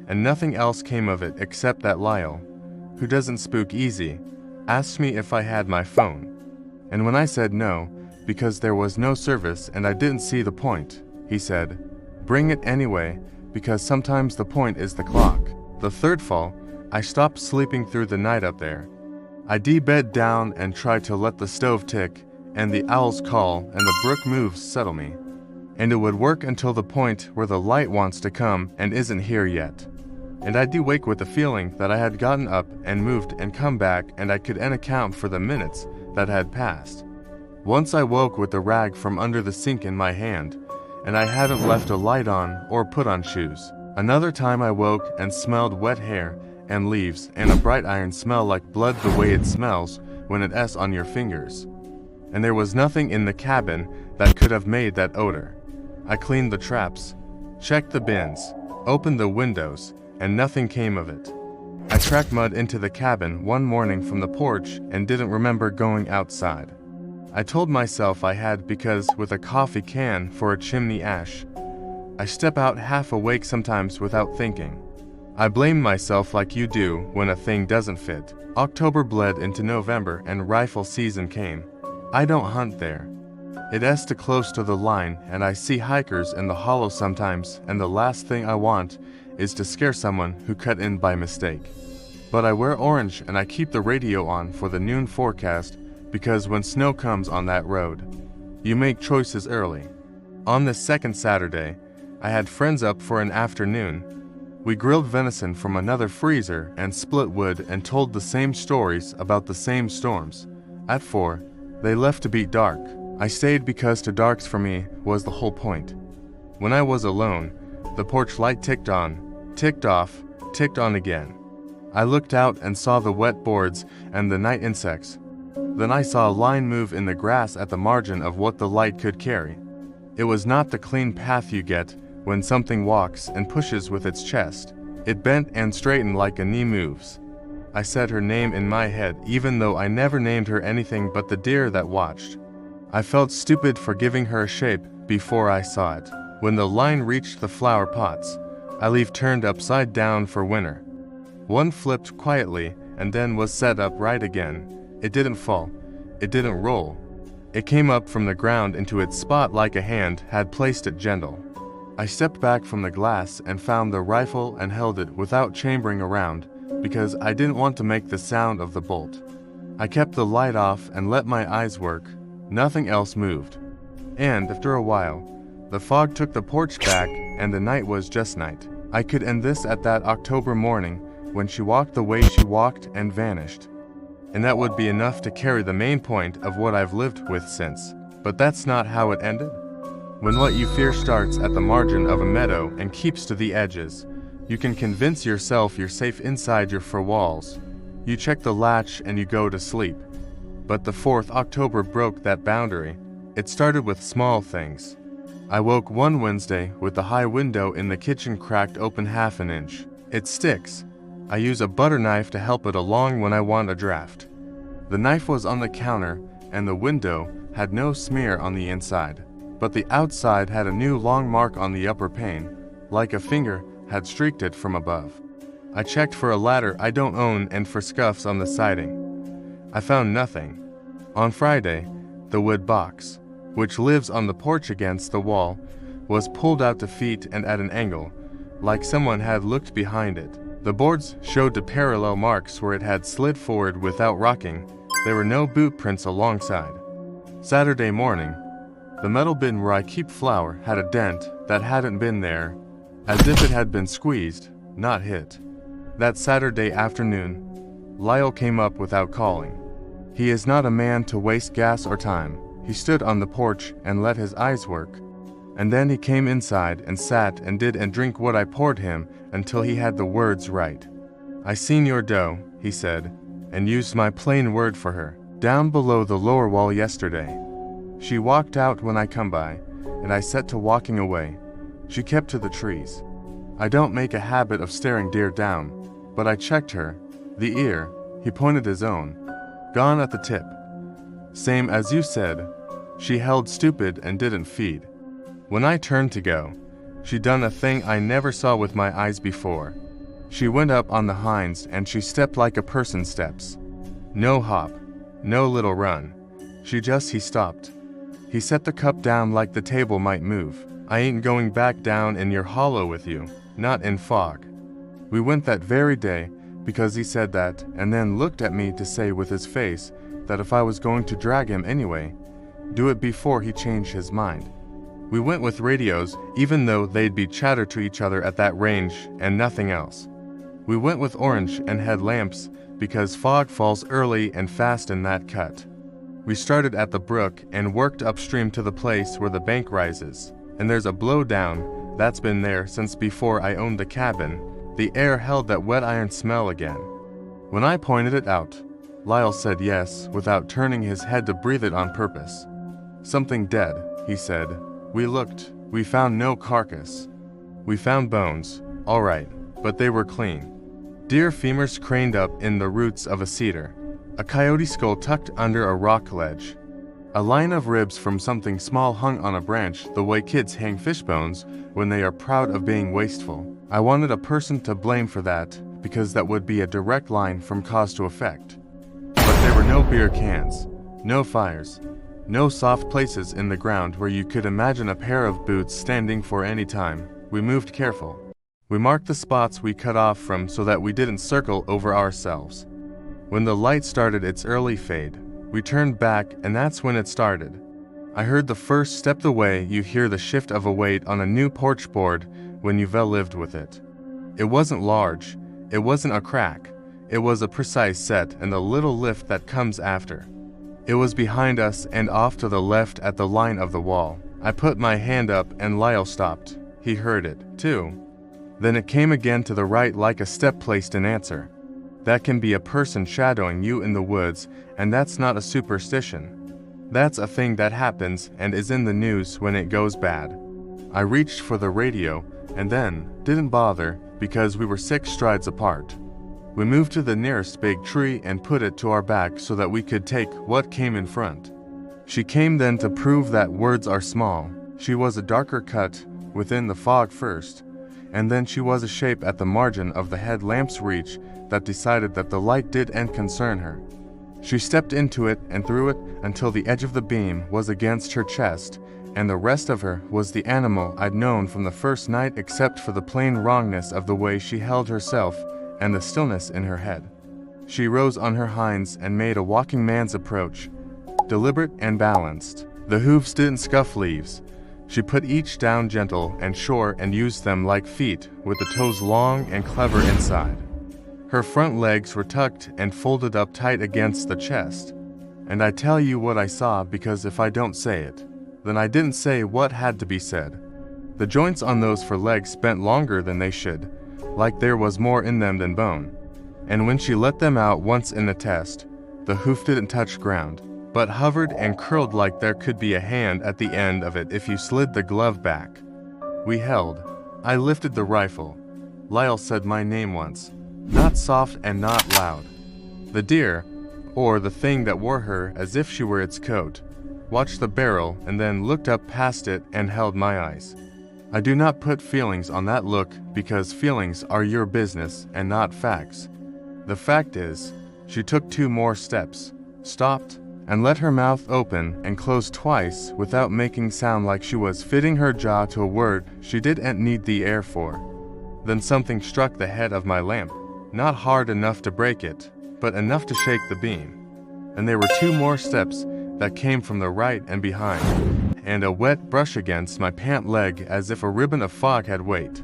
Speaker 1: and nothing else came of it except that Lyle, who doesn't spook easy, asked me if I had my phone. And when I said no, because there was no service and I didn't see the point, he said, bring it anyway, because sometimes the point is the clock. The third fall, I stopped sleeping through the night up there. I bed down and tried to let the stove tick and the owls call and the brook moves settle me. And it would work until the point where the light wants to come and isn't here yet. And I'd wake with the feeling that I had gotten up and moved and come back and I couldn't account for the minutes that had passed. Once I woke with the rag from under the sink in my hand, and I hadn't left a light on or put on shoes. Another time I woke and smelled wet hair and leaves and a bright iron smell like blood the way it smells when it's on your fingers. And there was nothing in the cabin that could have made that odor. I cleaned the traps, checked the bins, opened the windows, and nothing came of it. I tracked mud into the cabin one morning from the porch and didn't remember going outside. I told myself I had because with a coffee can for a chimney ash. I step out half awake sometimes without thinking. I blame myself like you do when a thing doesn't fit. October bled into November and rifle season came. I don't hunt there. It's too close to the line and I see hikers in the hollow sometimes and the last thing I want is to scare someone who cut in by mistake. But I wear orange and I keep the radio on for the noon forecast because when snow comes on that road, you make choices early. On this second Saturday, I had friends up for an afternoon. We grilled venison from another freezer and split wood and told the same stories about the same storms. At 4, they left to beat dark. I stayed because to darks for me was the whole point. When I was alone, the porch light ticked on, ticked off, ticked on again. I looked out and saw the wet boards and the night insects. Then I saw a line move in the grass at the margin of what the light could carry. It was not the clean path you get when something walks and pushes with its chest. It bent and straightened like a knee moves. I said her name in my head even though I never named her anything but the deer that watched. I felt stupid for giving her a shape before I saw it. When the line reached the flower pots, I leave turned upside down for winter. One flipped quietly and then was set up right again. It didn't fall. It didn't roll. It came up from the ground into its spot like a hand had placed it gentle. I stepped back from the glass and found the rifle and held it without chambering around because I didn't want to make the sound of the bolt. I kept the light off and let my eyes work. Nothing else moved. And after a while, the fog took the porch back and the night was just night. I could end this at that October morning when she walked the way she walked and vanished. and that would be enough to carry the main point of what I've lived with since. But that's not how it ended. When what you fear starts at the margin of a meadow and keeps to the edges, you can convince yourself you're safe inside your four walls. You check the latch and you go to sleep. But the 4th October broke that boundary. It started with small things. I woke one Wednesday with the high window in the kitchen cracked open half an inch. It sticks. I use a butter knife to help it along when I want a draft. The knife was on the counter and the window had no smear on the inside, but the outside had a new long mark on the upper pane, like a finger had streaked it from above. I checked for a ladder I don't own and for scuffs on the siding. I found nothing. On Friday, the wood box, which lives on the porch against the wall, was pulled out to feet and at an angle, like someone had looked behind it. The boards showed the parallel marks where it had slid forward without rocking. There were no boot prints alongside. Saturday morning, the metal bin where I keep flour had a dent that hadn't been there, as if it had been squeezed, not hit. That Saturday afternoon, Lyle came up without calling. He is not a man to waste gas or time. He stood on the porch and let his eyes work. And then he came inside and sat and did and drink what I poured him until he had the words right. "I seen your doe," he said, and used my plain word for her, "down below the lower wall yesterday. She walked out when I come by, and I set to walking away. She kept to the trees. I don't make a habit of staring deer down, but I checked her. The ear," he pointed his own, "gone at the tip. Same as you said. She held stupid and didn't feed. When I turned to go, she done a thing I never saw with my eyes before. She went up on the hinds and she stepped like a person steps. No hop, no little run. He stopped. He set the cup down like the table might move. I ain't going back down in your hollow with you, not in fog." We went that very day because he said that, and then looked at me to say with his face that if I was going to drag him anyway, do it before he changed his mind. We went with radios, even though they'd be chatter to each other at that range and nothing else. We went with orange and headlamps because fog falls early and fast in that cut. We started at the brook and worked upstream to the place where the bank rises, and there's a blowdown that's been there since before I owned the cabin. The air held that wet iron smell again. When I pointed it out, Lyle said yes without turning his head to breathe it on purpose. "Something dead," he said. "We looked. We found no carcass. We found bones, all right, but they were clean. Deer femurs craned up in the roots of a cedar. A coyote skull tucked under a rock ledge. A line of ribs from something small hung on a branch the way kids hang fish bones when they are proud of being wasteful. I wanted a person to blame for that because that would be a direct line from cause to effect. But there were no beer cans, no fires, no soft places in the ground where you could imagine a pair of boots standing for any time. We moved careful. We marked the spots we cut off from so that we didn't circle over ourselves. When the light started its early fade, we turned back and that's when it started. I heard the first step the way you hear the shift of a weight on a new porch board when you've lived with it. It wasn't large, it wasn't a crack, it was a precise set and a little lift that comes after. It was behind us and off to the left at the line of the wall. I put my hand up and Lyle stopped. He heard it, too. Then it came again to the right like a step placed in answer. That can be a person shadowing you in the woods, and that's not a superstition. That's a thing that happens and is in the news when it goes bad. I reached for the radio, and then didn't bother because we were 6 strides apart. We moved to the nearest big tree and put it to our back so that we could take what came in front. She came then to prove that words are small. She was a darker cut within the fog first, and then she was a shape at the margin of the headlamp's reach that decided that the light didn't concern her. She stepped into it and through it until the edge of the beam was against her chest, and the rest of her was the animal I'd known from the first night except for the plain wrongness of the way she held herself and the stillness in her head. She rose on her hinds and made a walking man's approach, deliberate and balanced. The hooves didn't scuff leaves. She put each down gentle and sure and used them like feet with the toes long and clever inside. Her front legs were tucked and folded up tight against the chest. And I tell you what I saw, because if I don't say it, then I didn't say what had to be said. The joints on those for legs bent longer than they should, like there was more in them than bone. And when she let them out once in the test, the hoof didn't touch ground, but hovered and curled like there could be a hand at the end of it if you slid the glove back. We held. I lifted the rifle. Lyle said my name once, not soft and not loud. The deer, or the thing that wore her as if she were its coat, watched the barrel and then looked up past it and held my eyes. I do not put feelings on that look, because feelings are your business and not facts. The fact is, she took 2 more steps, stopped, and let her mouth open and close twice without making sound, like she was fitting her jaw to a word she didn't need the air for. Then something struck the head of my lamp, not hard enough to break it, but enough to shake the beam. And there were 2 more steps that came from the right and behind, and a wet brush against my pant leg as if a ribbon of fog had weight.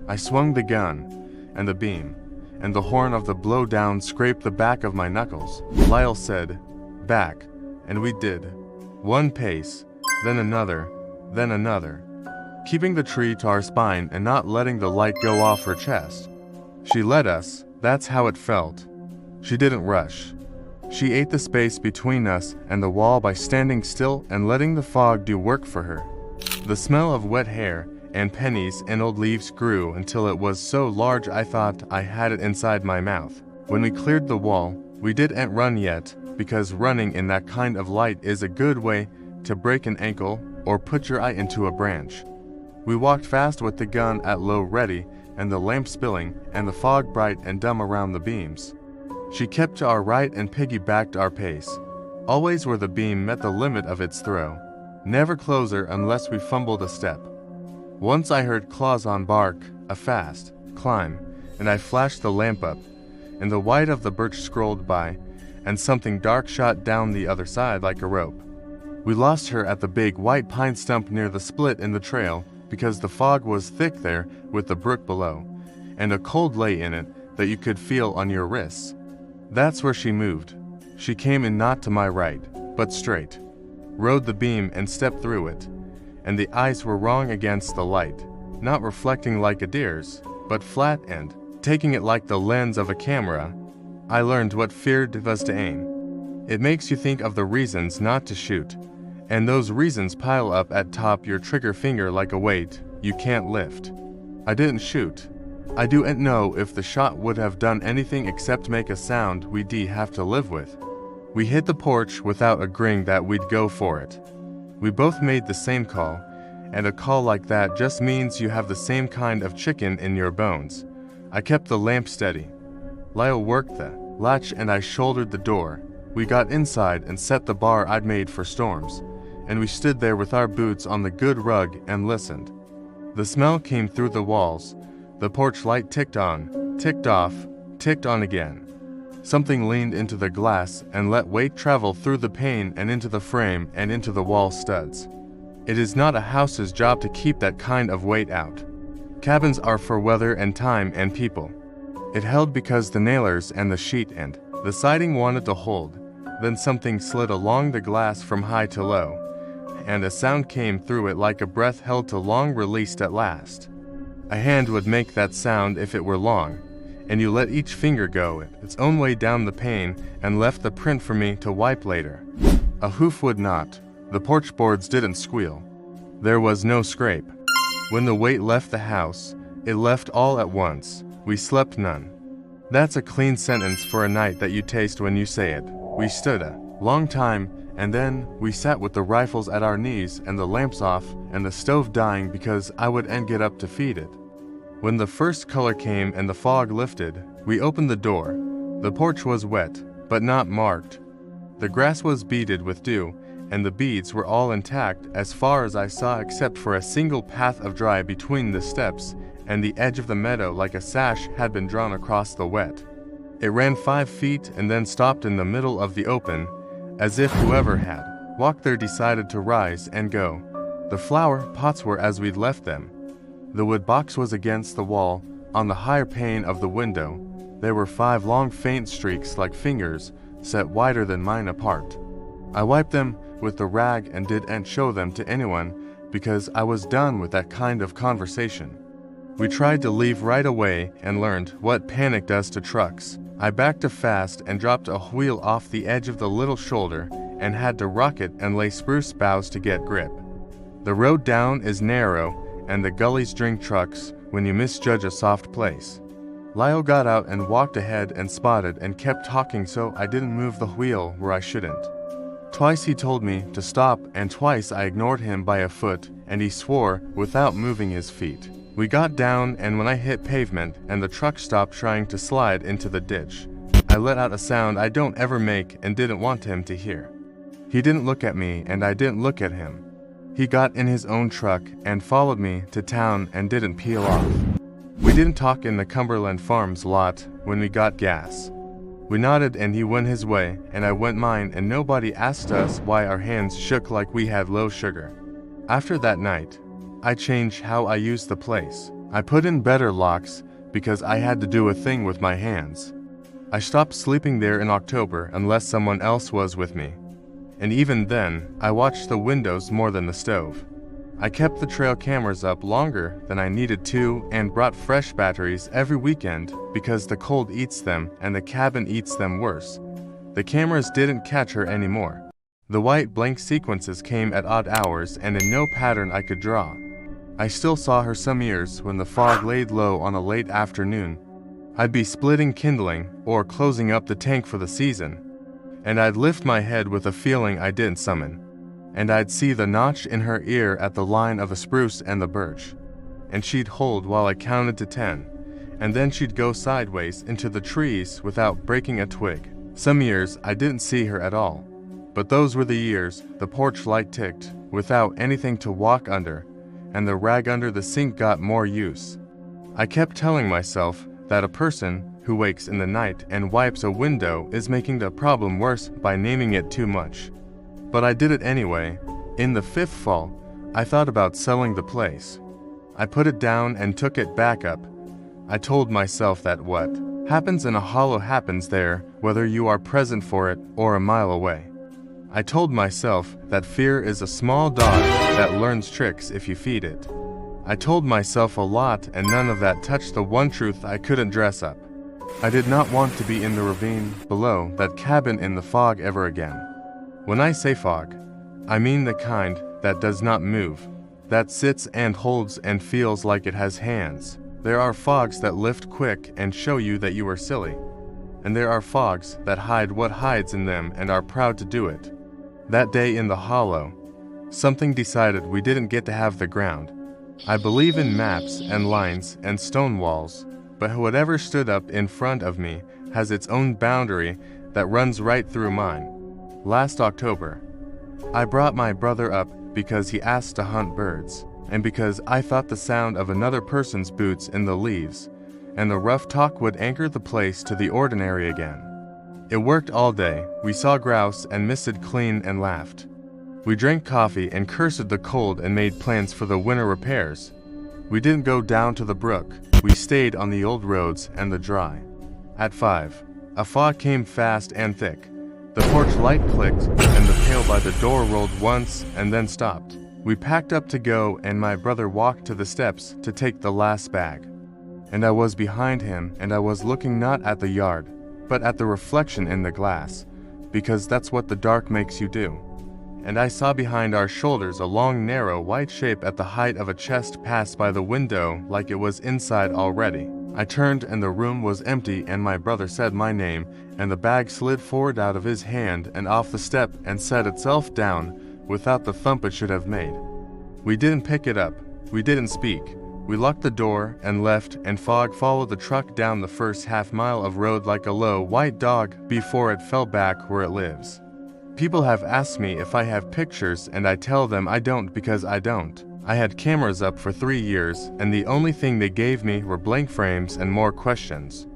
Speaker 1: I swung the gun, and the beam, and the horn of the blowdown scraped the back of my knuckles. Lyle said, "Back," and we did. 1 pace, then another, keeping the tree to our spine and not letting the light go off her chest. She led us, that's how it felt. She didn't rush. She ate the space between us and the wall by standing still and letting the fog do work for her. The smell of wet hair and pennies and old leaves grew until it was so large I thought I had it inside my mouth. When we cleared the wall, we didn't run yet, because running in that kind of light is a good way to break an ankle or put your eye into a branch. We walked fast with the gun at low ready and the lamp spilling and the fog bright and dumb around the beams. She kept to our right and piggybacked our pace, always where the beam met the limit of its throw, never closer unless we fumbled a step. Once I heard claws on bark, a fast climb, and I flashed the lamp up, and the white of the birch scrolled by, and something dark shot down the other side like a rope. We lost her at the big white pine stump near the split in the trail, because the fog was thick there with the brook below, and a cold lay in it that you could feel on your wrists. That's where she moved. She came in not to my right, but straight, rode the beam and stepped through it, and the eyes were wrong against the light, not reflecting like a deer's, but flat and, taking it like the lens of a camera. I learned what fear was to aim. It makes you think of the reasons not to shoot, and those reasons pile up at top your trigger finger like a weight you can't lift. I didn't shoot. I don't know if the shot would have done anything except make a sound we'd have to live with. We hit the porch without agreeing that we'd go for it. We both made the same call, and a call like that just means you have the same kind of chicken in your bones. I kept the lamp steady. Lyle worked the latch and I shouldered the door. We got inside and set the bar I'd made for storms, and we stood there with our boots on the good rug and listened. The smell came through the walls. The porch light ticked on, ticked off, ticked on again. Something leaned into the glass and let weight travel through the pane and into the frame and into the wall studs. It is not a house's job to keep that kind of weight out. Cabins are for weather and time and people. It held because the nailers and the sheet and the siding wanted to hold. Then something slid along the glass from high to low, and a sound came through it like a breath held to long released at last. A hand would make that sound if it were long, and you let each finger go its own way down the pane and left the print for me to wipe later. A hoof would not. The porch boards didn't squeal. There was no scrape. When the weight left the house, it left all at once. We slept none. That's a clean sentence for a night that you taste when you say it. We stood a long time, and then we sat with the rifles at our knees and the lamps off and the stove dying because I wouldn't get up to feed it. When the first color came and the fog lifted, we opened the door. The porch was wet, but not marked. The grass was beaded with dew, and the beads were all intact as far as I saw except for a single path of dry between the steps and the edge of the meadow like a sash had been drawn across the wet. It ran 5 feet and then stopped in the middle of the open, as if whoever had walked there decided to rise and go. The flower pots were as we'd left them. The wood box was against the wall, on the higher pane of the window. There were 5 long faint streaks like fingers, set wider than mine apart. I wiped them with the rag and didn't show them to anyone because I was done with that kind of conversation. We tried to leave right away and learned what panic does to trucks. I backed up fast and dropped a wheel off the edge of the little shoulder and had to rock it and lay spruce boughs to get grip. The road down is narrow and the gullies drink trucks when you misjudge a soft place. Lyle got out and walked ahead and spotted and kept talking so I didn't move the wheel where I shouldn't. Twice he told me to stop and twice I ignored him by a foot and he swore without moving his feet. We got down and when I hit pavement and the truck stopped trying to slide into the ditch, I let out a sound I don't ever make and didn't want him to hear. He didn't look at me and I didn't look at him. He got in his own truck and followed me to town and didn't peel off. We didn't talk in the Cumberland Farms lot when we got gas. We nodded and he went his way and I went mine and nobody asked us why our hands shook like we had low sugar. After that night, I changed how I used the place. I put in better locks because I had to do a thing with my hands. I stopped sleeping there in October unless someone else was with me. And even then, I watched the windows more than the stove. I kept the trail cameras up longer than I needed to and brought fresh batteries every weekend because the cold eats them and the cabin eats them worse. The cameras didn't catch her anymore. The white blank sequences came at odd hours and in no pattern I could draw. I still saw her some years when the fog laid low on a late afternoon. I'd be splitting kindling or closing up the tank for the season. And I'd lift my head with a feeling I didn't summon. And I'd see the notch in her ear at the line of the spruce and the birch. And she'd hold while I counted to 10. And then she'd go sideways into the trees without breaking a twig. Some years I didn't see her at all. But those were the years the porch light ticked without anything to walk under. And the rag under the sink got more use. I kept telling myself that a person who wakes in the night and wipes a window is making the problem worse by naming it too much. But I did it anyway. In the 5th fall, I thought about selling the place. I put it down and took it back up. I told myself that what happens in a hollow happens there, whether you are present for it or a mile away. I told myself that fear is a small dog that learns tricks if you feed it. I told myself a lot and none of that touched the one truth I couldn't dress up. I did not want to be in the ravine below that cabin in the fog ever again. When I say fog, I mean the kind that does not move, that sits and holds and feels like it has hands. There are fogs that lift quick and show you that you are silly. And there are fogs that hide what hides in them and are proud to do it. That day in the hollow, something decided we didn't get to have the ground. I believe in maps and lines and stone walls, but whatever stood up in front of me has its own boundary that runs right through mine. Last October, I brought my brother up because he asked to hunt birds, and because I thought the sound of another person's boots in the leaves and the rough talk would anchor the place to the ordinary again. It worked all day. We saw grouse and misted clean and laughed. We drank coffee and cursed the cold and made plans for the winter repairs. We didn't go down to the brook. We stayed on the old roads and the dry. At 5, a fog came fast and thick. The porch light clicked and the pail by the door rolled once and then stopped. We packed up to go and my brother walked to the steps to take the last bag. And I was behind him and I was looking not at the yard, but at the reflection in the glass, because that's what the dark makes you do. And I saw behind our shoulders a long narrow white shape at the height of a chest pass by the window like it was inside already. I turned and the room was empty and my brother said my name and the bag slid forward out of his hand and off the step and set itself down without the thump it should have made. We didn't pick it up. We didn't speak. We locked the door and left, and fog followed the truck down the first half-mile of road like a low, white dog before it fell back where it lives. People have asked me if I have pictures, and I tell them I don't because I don't. I had cameras up for 3 years, and the only thing they gave me were blank frames and more questions.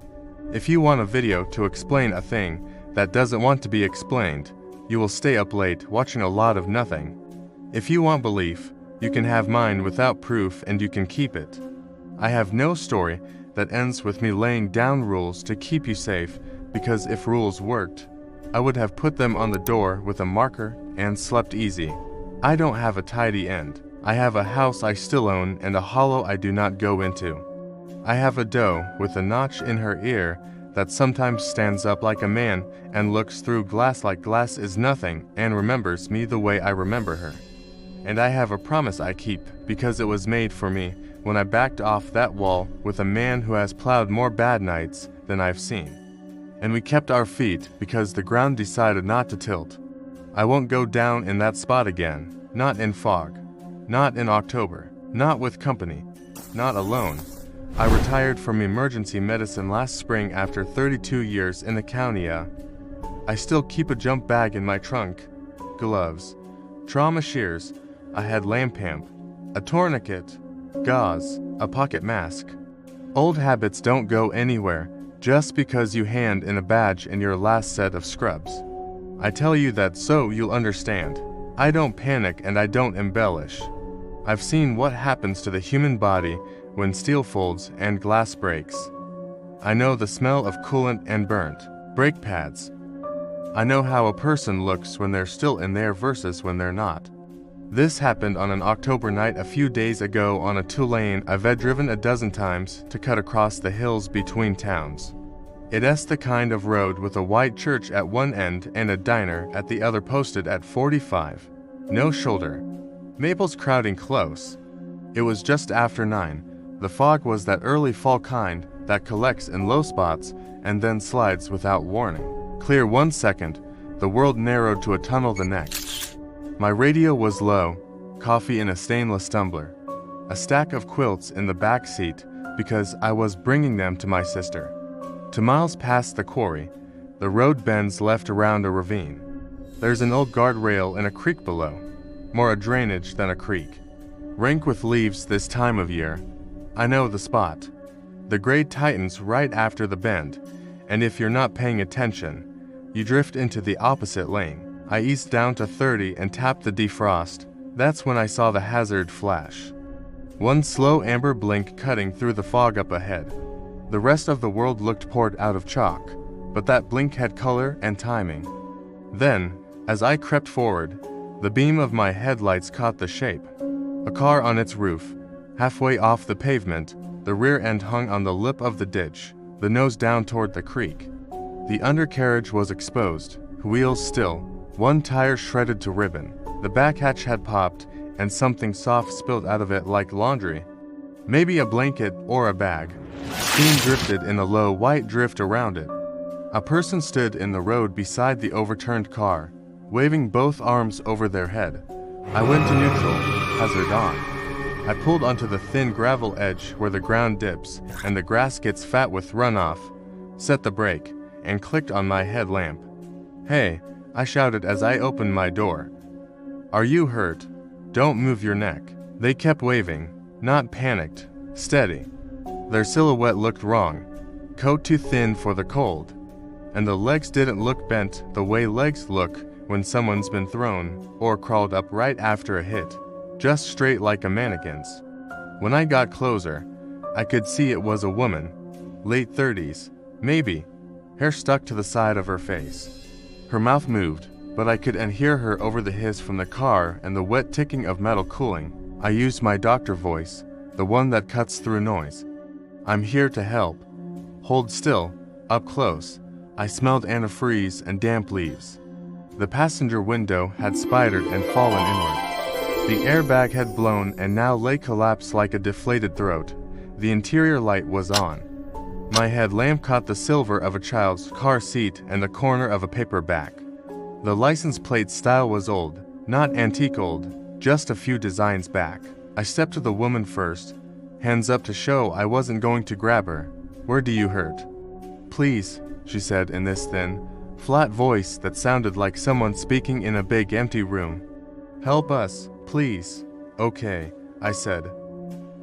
Speaker 1: If you want a video to explain a thing that doesn't want to be explained, you will stay up late watching a lot of nothing. If you want belief, you can have mine without proof and you can keep it. I have no story that ends with me laying down rules to keep you safe, because if rules worked, I would have put them on the door with a marker and slept easy. I don't have a tidy end. I have a house I still own and a hollow I do not go into. I have a doe with a notch in her ear that sometimes stands up like a man and looks through glass like glass is nothing and remembers me the way I remember her. And I have a promise I keep because it was made for me when I backed off that wall with a man who has plowed more bad nights than I've seen. And we kept our feet because the ground decided not to tilt. I won't go down in that spot again, not in fog, not in October, not with company, not alone. I retired from emergency medicine last spring after 32 years in the county. I still keep a jump bag in my trunk, gloves, trauma shears, a headlamp, a tourniquet, gauze, a pocket mask. Old habits don't go anywhere just because you hand in a badge in your last set of scrubs. I tell you that so you'll understand. I don't panic and I don't embellish. I've seen what happens to the human body when steel folds and glass breaks. I know the smell of coolant and burnt brake pads. I know how a person looks when they're still in there versus when they're not. This happened on an October night a few days ago on a two-lane I've driven a dozen times to cut across the hills between towns. It's the kind of road with a white church at one end and a diner at the other, posted at 45. No shoulder. Maples crowding close. It was just after 9. The fog was that early fall kind that collects in low spots and then slides without warning. Clear 1 second, the world narrowed to a tunnel the next. My radio was low, coffee in a stainless tumbler, a stack of quilts in the back seat because I was bringing them to my sister. 2 miles past the quarry, the road bends left around a ravine. There's an old guardrail and a creek below, more a drainage than a creek. Rank with leaves this time of year. I know the spot. The grade tightens right after the bend, and if you're not paying attention, you drift into the opposite lane. I eased down to 30 and tapped the defrost. That's when I saw the hazard flash. One slow amber blink cutting through the fog up ahead. The rest of the world looked poured out of chalk, but that blink had color and timing. Then, as I crept forward, the beam of my headlights caught the shape. A car on its roof, halfway off the pavement, the rear end hung on the lip of the ditch, the nose down toward the creek. The undercarriage was exposed, wheels still, one tire shredded to ribbon. The back hatch had popped, and something soft spilled out of it like laundry. Maybe a blanket or a bag. Steam drifted in a low white drift around it. A person stood in the road beside the overturned car, waving both arms over their head. I went to neutral, hazard on. I pulled onto the thin gravel edge where the ground dips and the grass gets fat with runoff, set the brake, and clicked on my headlamp. "Hey," I shouted as I opened my door. "Are you hurt? Don't move your neck." They kept waving, not panicked, steady. Their silhouette looked wrong, coat too thin for the cold, and the legs didn't look bent the way legs look when someone's been thrown or crawled up right after a hit, just straight like a mannequin's. When I got closer, I could see it was a woman, late 30s, maybe, hair stuck to the side of her face. Her mouth moved, but I could hear her over the hiss from the car and the wet ticking of metal cooling. I used my doctor voice, the one that cuts through noise. "I'm here to help." Hold still, up close. I smelled antifreeze and damp leaves. The passenger window had spidered and fallen inward. The airbag had blown and now lay collapsed like a deflated throat. The interior light was on. My headlamp caught the silver of a child's car seat and the corner of a paperback. The license plate style was old, not antique old, just a few designs back. I stepped to the woman first, hands up to show I wasn't going to grab her. "Where do you hurt?" "Please," she said in this thin, flat voice that sounded like someone speaking in a big empty room. "Help us, please." "Okay," I said.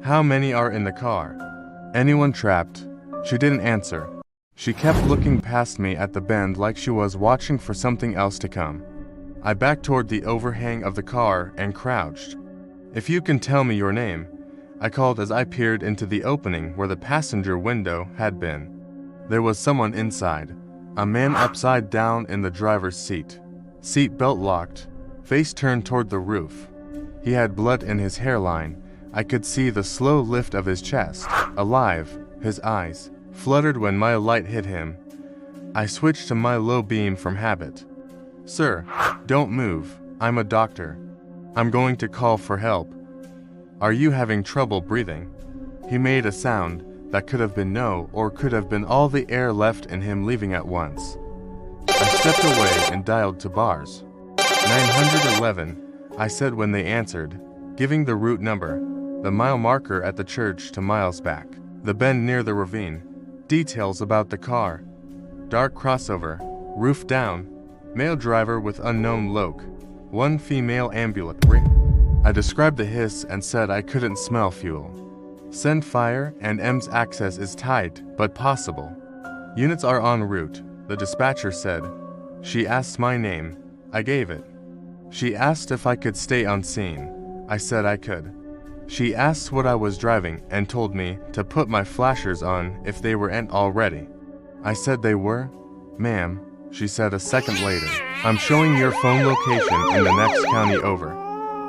Speaker 1: "How many are in the car?" "Anyone trapped?" She didn't answer. She kept looking past me at the bend like she was watching for something else to come. I backed toward the overhang of the car and crouched. "If you can tell me your name, I called as I peered into the opening where the passenger window had been. There was someone inside, a man upside down in the driver's seat. Seat belt locked, face turned toward the roof. He had blood in his hairline. I could see the slow lift of his chest. Alive, his eyes fluttered when my light hit him. I switched to my low beam from habit. Sir, don't move. I'm a doctor. I'm going to call for help. Are you having trouble breathing? He made a sound that could have been no or could have been all the air left in him leaving at once. I stepped away and dialed to bars. 911, I said when they answered, giving the route number, the mile marker at the church to miles back, the bend near the ravine, details about the car. Dark crossover, roof down, male driver with unknown loc, one female ambulance. I described the hiss and said I couldn't smell fuel. Send fire and EMS access is tight, but possible. Units are en route, the dispatcher said. She asked my name. I gave it. She asked if I could stay on scene. I said I could. She asked what I was driving and told me to put my flashers on if they weren't already. I said they were. Ma'am, she said a second later. I'm showing your phone location in the next county over.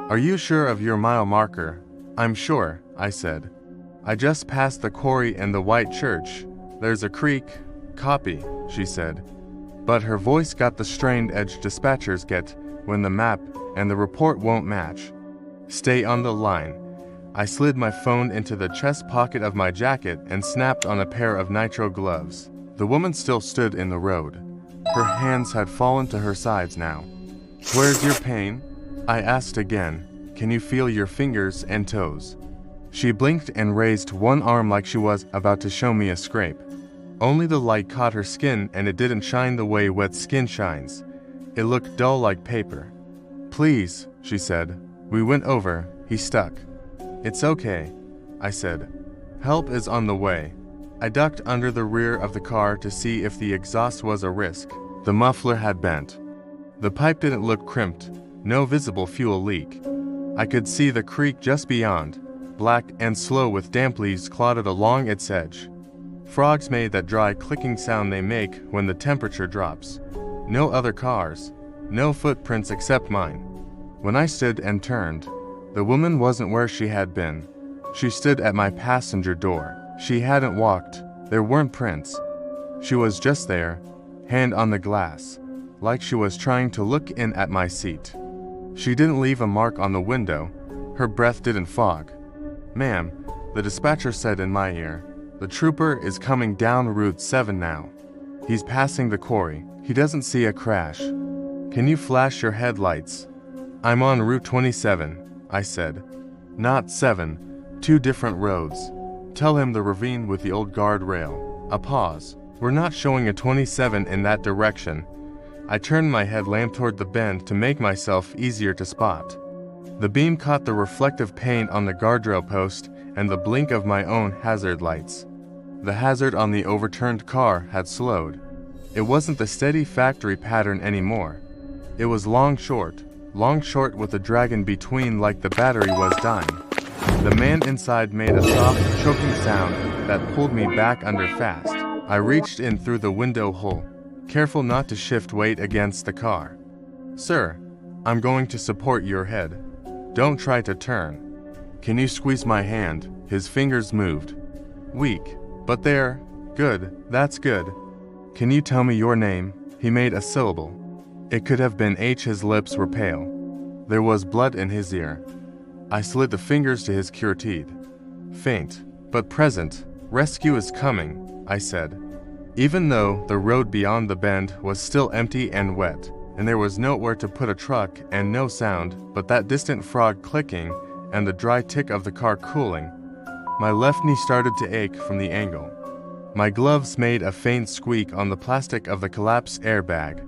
Speaker 1: Are you sure of your mile marker? I'm sure, I said. I just passed the quarry and the white church. There's a creek. Copy, she said. But her voice got the strained edge dispatchers get when the map and the report won't match. Stay on the line. I slid my phone into the chest pocket of my jacket and snapped on a pair of nitro gloves. The woman still stood in the road. Her hands had fallen to her sides now. Where's your pain? I asked again. Can you feel your fingers and toes? She blinked and raised one arm like she was about to show me a scrape. Only the light caught her skin and it didn't shine the way wet skin shines. It looked dull like paper. Please, she said. We went over. He stuck. It's okay, I said. Help is on the way. I ducked under the rear of the car to see if the exhaust was a risk. The muffler had bent. The pipe didn't look crimped. No visible fuel leak. I could see the creek just beyond, black and slow with damp leaves clotted along its edge. Frogs made that dry clicking sound they make when the temperature drops. No other cars. No footprints except mine. When I stood and turned, the woman wasn't where she had been. She stood at my passenger door. She hadn't walked. There weren't prints. She was just there, hand on the glass, like she was trying to look in at my seat. She didn't leave a mark on the window. Her breath didn't fog. Ma'am, the dispatcher said in my ear, the trooper is coming down Route 7 now. He's passing the quarry. He doesn't see a crash. Can you flash your headlights? I'm on Route 27, I said. Not 7, 2 different roads. Tell him the ravine with the old guardrail. A pause. We're not showing a 27 in that direction. I turned my headlamp toward the bend to make myself easier to spot. The beam caught the reflective paint on the guardrail post and the blink of my own hazard lights. The hazard on the overturned car had slowed. It wasn't the steady factory pattern anymore. It was long short with a drag in between like the battery was dying. The man inside made a soft, choking sound that pulled me back under fast. I reached in through the window hole, careful not to shift weight against the car. Sir, I'm going to support your head. Don't try to turn. Can you squeeze my hand? His fingers moved. Weak, but there. Good, that's good. Can you tell me your name? He made a syllable. It could have been H. His lips were pale. There was blood in his ear. I slid the fingers to his cureteed. Faint, but present. Rescue is coming, I said. Even though the road beyond the bend was still empty and wet, and there was nowhere to put a truck and no sound but that distant frog clicking and the dry tick of the car cooling, my left knee started to ache from the angle. My gloves made a faint squeak on the plastic of the collapsed airbag.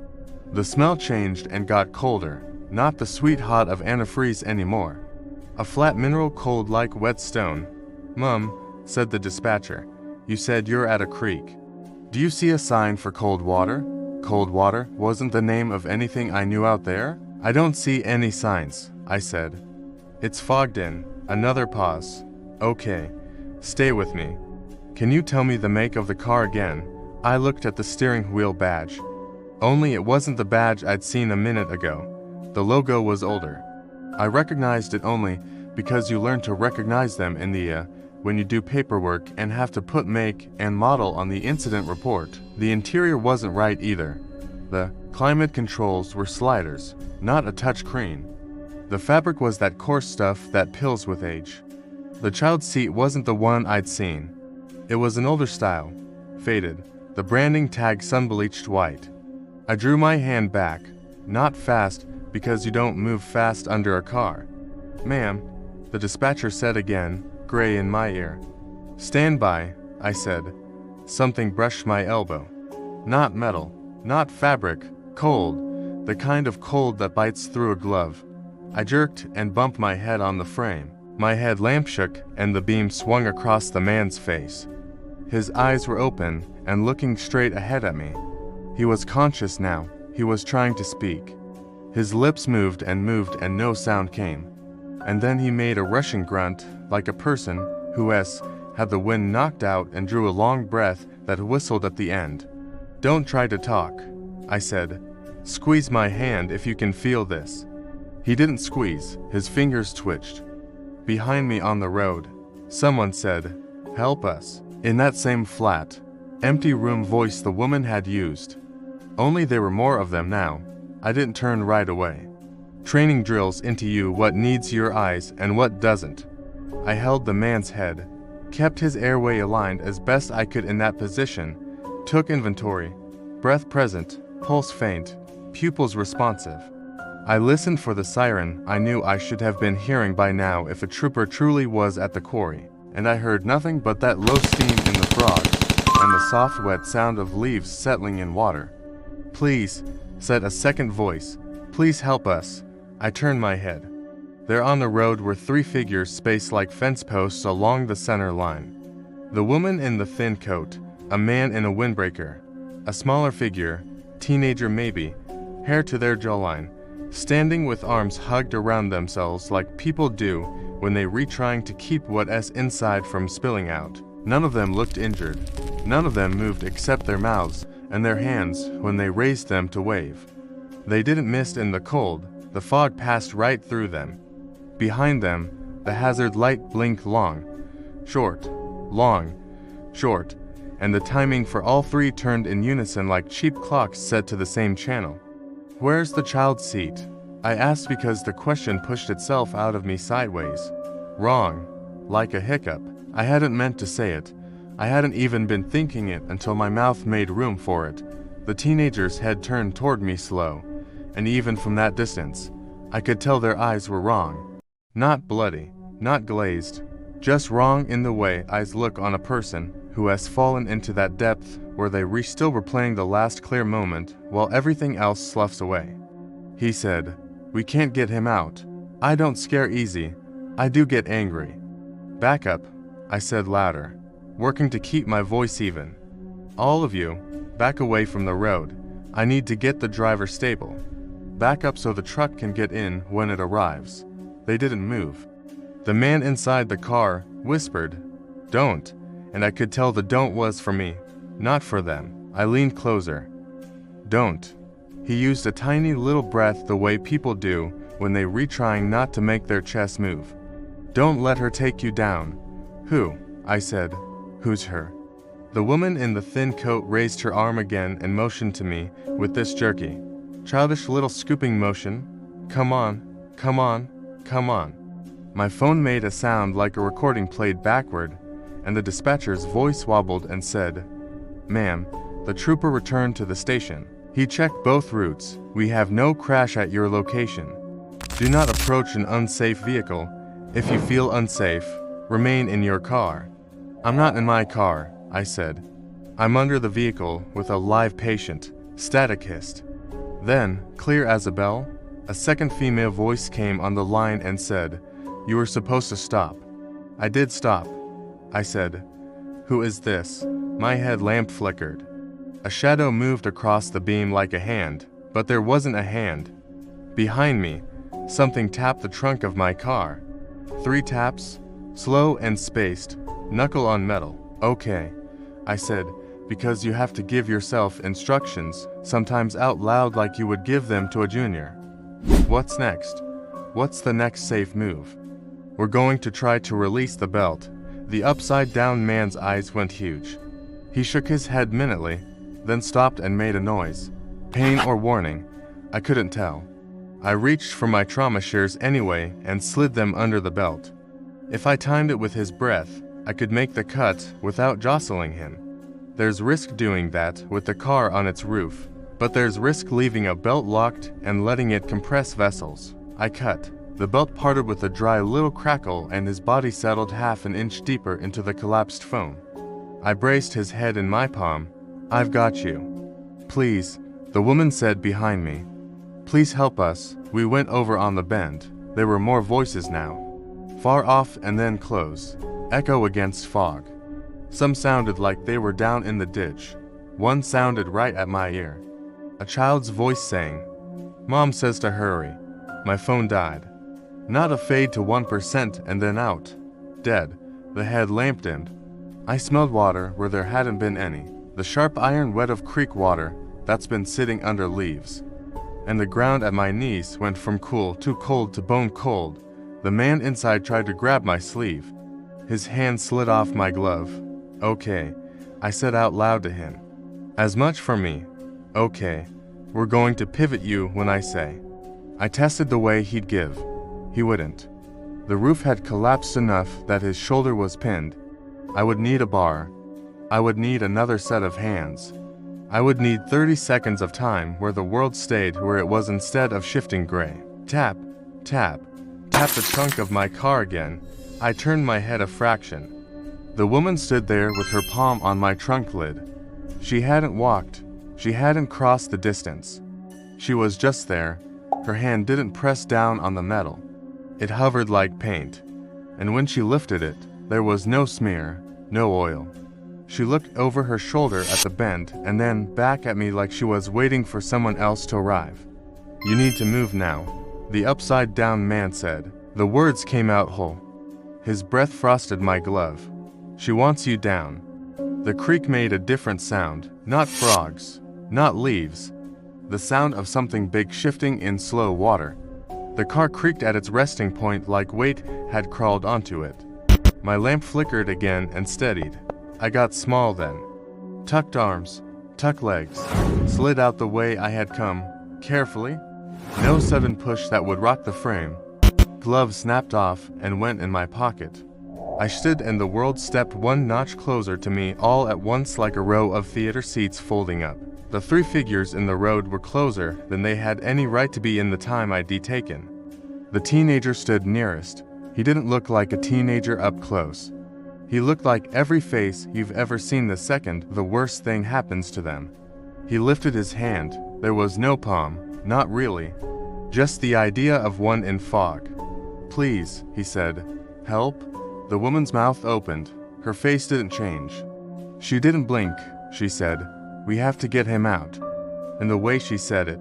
Speaker 1: The smell changed and got colder, not the sweet hot of antifreeze anymore. A flat mineral cold like wet stone. Mum, said the dispatcher, you said you're at a creek. Do you see a sign for cold water? Cold water wasn't the name of anything I knew out there? I don't see any signs, I said. It's fogged in. Another pause. Okay, stay with me. Can you tell me the make of the car again? I looked at the steering wheel badge. Only it wasn't the badge I'd seen a minute ago. The logo was older. I recognized it only because you learn to recognize them in the when you do paperwork and have to put make and model on the incident report. The interior wasn't right either. The climate controls were sliders, not a touch screen. The fabric was that coarse stuff that pills with age. The child seat wasn't the one I'd seen. It was an older style, faded, the branding tag sun-bleached white. I drew my hand back, not fast because you don't move fast under a car. Ma'am, the dispatcher said again, gray in my ear. Stand by, I said. Something brushed my elbow. Not metal, not fabric, cold, the kind of cold that bites through a glove. I jerked and bumped my head on the frame. My headlamp shook and the beam swung across the man's face. His eyes were open and looking straight ahead at me. He was conscious now. He was trying to speak. His lips moved and no sound came. And then he made a rushing grunt, like a person who has had the wind knocked out, and drew a long breath that whistled at the end. Don't try to talk, I said. Squeeze my hand if you can feel this. He didn't squeeze, his fingers twitched. Behind me on the road, someone said, "Help us," in that same flat, empty room voice the woman had used. Only there were more of them now. I didn't turn right away. Training drills into you what needs your eyes and what doesn't. I held the man's head, kept his airway aligned as best I could in that position, took inventory, breath present, pulse faint, pupils responsive. I listened for the siren I knew I should have been hearing by now if a trooper truly was at the quarry, and I heard nothing but that low steam in the frogs and the soft wet sound of leaves settling in water. Please, said a second voice, please help us. I turned my head. There on the road were three figures spaced like fence posts along the center line. The woman in the thin coat, a man in a windbreaker, a smaller figure, teenager maybe, hair to their jawline, standing with arms hugged around themselves like people do when they retrying to keep what's inside from spilling out. None of them looked injured. None of them moved except their mouths and their hands when they raised them to wave. They didn't mist in the cold. The fog passed right through them. Behind them, the hazard light blinked long, short, and the timing for all three turned in unison like cheap clocks set to the same channel. Where's the child's seat? I asked because the question pushed itself out of me sideways. Wrong, like a hiccup. I hadn't meant to say it. I hadn't even been thinking it until my mouth made room for it. The teenager's head turned toward me slow, and even from that distance, I could tell their eyes were wrong. Not bloody, not glazed, just wrong in the way eyes look on a person who has fallen into that depth where they still replaying the last clear moment while everything else sloughs away. He said, "We can't get him out." I don't scare easy. I do get angry. "Back up," I said louder, working to keep my voice even. "All of you, back away from the road. I need to get the driver stable. Back up so the truck can get in when it arrives." They didn't move. The man inside the car whispered, "Don't," and I could tell the don't was for me, not for them. I leaned closer. "Don't." He used a tiny little breath the way people do when they retrying not to make their chest move. "Don't let her take you down." "Who?" I said. "Who's her?" The woman in the thin coat raised her arm again and motioned to me with this jerky, childish little scooping motion. "Come on, come on, come on." My phone made a sound like a recording played backward, and the dispatcher's voice wobbled and said, "Ma'am, the trooper returned to the station. He checked both routes. We have no crash at your location. Do not approach an unsafe vehicle. If you feel unsafe, remain in your car." "I'm not in my car," I said. "I'm under the vehicle with a live patient," Static hissed. Then, clear as a bell, a second female voice came on the line and said, "You were supposed to stop." "I did stop," I said. "Who is this?" My headlamp flickered. A shadow moved across the beam like a hand, but there wasn't a hand. Behind me, something tapped the trunk of my car. 3 taps, Slow and spaced, knuckle on metal. Okay, I said, because you have to give yourself instructions, sometimes out loud like you would give them to a junior. What's next? What's the next safe move? We're going to try to release the belt. The upside-down man's eyes went huge. He shook his head minutely, then stopped and made a noise. Pain or warning? I couldn't tell. I reached for my trauma shears anyway and slid them under the belt. If I timed it with his breath, I could make the cut without jostling him. There's risk doing that with the car on its roof, but there's risk leaving a belt locked and letting it compress vessels. I cut. The belt parted with a dry little crackle and his body settled half an inch deeper into the collapsed foam. I braced his head in my palm. I've got you. Please, the woman said behind me. Please help us. We went over on the bend. There were more voices now. Far off and then close. Echo against fog. Some sounded like they were down in the ditch. One sounded right at my ear. A child's voice saying, "Mom says to hurry." My phone died. Not a fade to 1% and then out. Dead. The head lamp dimmed. I smelled water where there hadn't been any. The sharp iron wet of creek water that's been sitting under leaves. And the ground at my knees went from cool to cold to bone cold. The man inside tried to grab my sleeve. His hand slid off my glove. Okay, I said out loud to him. As much for me. Okay, we're going to pivot you when I say. I tested the way he'd give. He wouldn't. The roof had collapsed enough that his shoulder was pinned. I would need a bar. I would need another set of hands. I would need 30 seconds of time where the world stayed where it was instead of shifting gray. Tap, tap, tap the trunk of my car again. I turned my head a fraction. The woman stood there with her palm on my trunk lid. She hadn't walked. She hadn't crossed the distance. She was just there. Her hand didn't press down on the metal. It hovered like paint. And when she lifted it, there was no smear, no oil. She looked over her shoulder at the bend and then back at me like she was waiting for someone else to arrive. You need to move now, the upside-down man said. The words came out whole. His breath frosted my glove. She wants you down. The creek made a different sound, not frogs, not leaves. The sound of something big shifting in slow water. The car creaked at its resting point like weight had crawled onto it. My lamp flickered again and steadied. I got small then. Tucked arms, tucked legs, slid out the way I had come, carefully. No sudden push that would rock the frame. Gloves snapped off and went in my pocket. I stood and the world stepped one notch closer to me all at once like a row of theater seats folding up. The three figures in the road were closer than they had any right to be in the time I'd taken. The teenager stood nearest. He didn't look like a teenager up close. He looked like every face you've ever seen the second the worst thing happens to them. He lifted his hand. There was no palm, not really. Just the idea of one in fog. Please, he said. Help? The woman's mouth opened. Her face didn't change. She didn't blink, she said. We have to get him out. And the way she said it,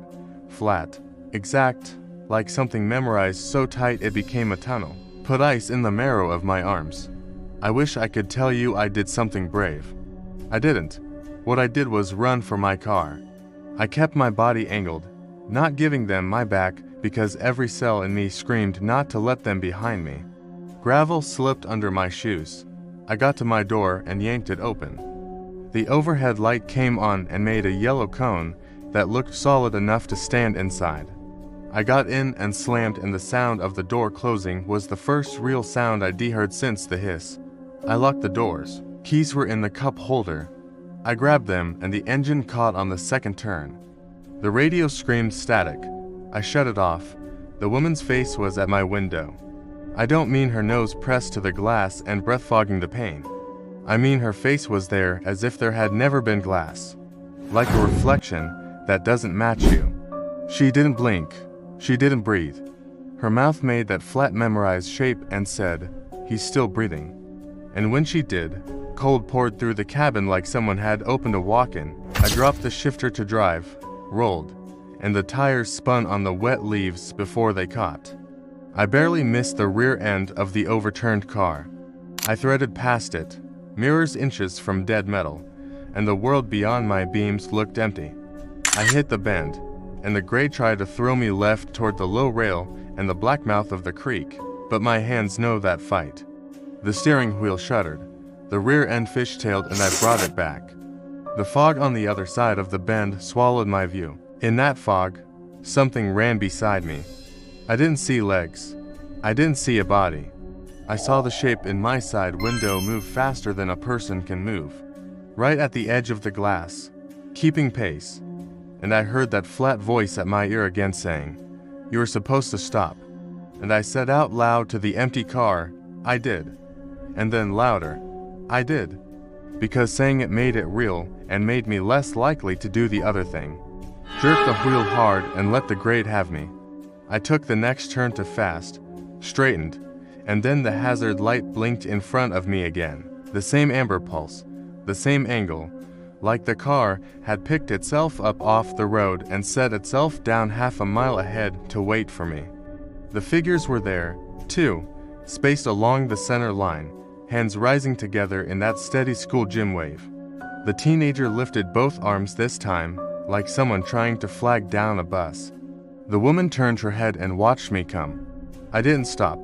Speaker 1: flat, exact, like something memorized so tight it became a tunnel, put ice in the marrow of my arms. I wish I could tell you I did something brave. I didn't. What I did was run for my car. I kept my body angled, not giving them my back because every cell in me screamed not to let them behind me. Gravel slipped under my shoes. I got to my door and yanked it open. The overhead light came on and made a yellow cone that looked solid enough to stand inside. I got in and slammed, and the sound of the door closing was the first real sound I'd heard since the hiss. I locked the doors. Keys were in the cup holder. I grabbed them and the engine caught on the second turn. The radio screamed static. I shut it off. The woman's face was at my window. I don't mean her nose pressed to the glass and breath fogging the pane. I mean her face was there as if there had never been glass. Like a reflection that doesn't match you. She didn't blink. She didn't breathe. Her mouth made that flat memorized shape and said, "He's still breathing." And when she did, cold poured through the cabin like someone had opened a walk-in. I dropped the shifter to drive, rolled, and the tires spun on the wet leaves before they caught. I barely missed the rear end of the overturned car. I threaded past it, mirrors inches from dead metal, and the world beyond my beams looked empty. I hit the bend, and the gray tried to throw me left toward the low rail and the black mouth of the creek, but my hands know that fight. The steering wheel shuddered, the rear end fishtailed, and I brought it back. The fog on the other side of the bend swallowed my view. In that fog, something ran beside me. I didn't see legs. I didn't see a body. I saw the shape in my side window move faster than a person can move, right at the edge of the glass, keeping pace. And I heard that flat voice at my ear again saying, "You were supposed to stop." And I said out loud to the empty car, "I did." And then louder, "I did." Because saying it made it real and made me less likely to do the other thing. Jerked the wheel hard and let the grade have me. I took the next turn to fast, straightened, and then the hazard light blinked in front of me again. The same amber pulse, the same angle, like the car had picked itself up off the road and set itself down half a mile ahead to wait for me. The figures were there, too, spaced along the center line, hands rising together in that steady school gym wave. The teenager lifted both arms this time, like someone trying to flag down a bus. The woman turned her head and watched me come. I didn't stop.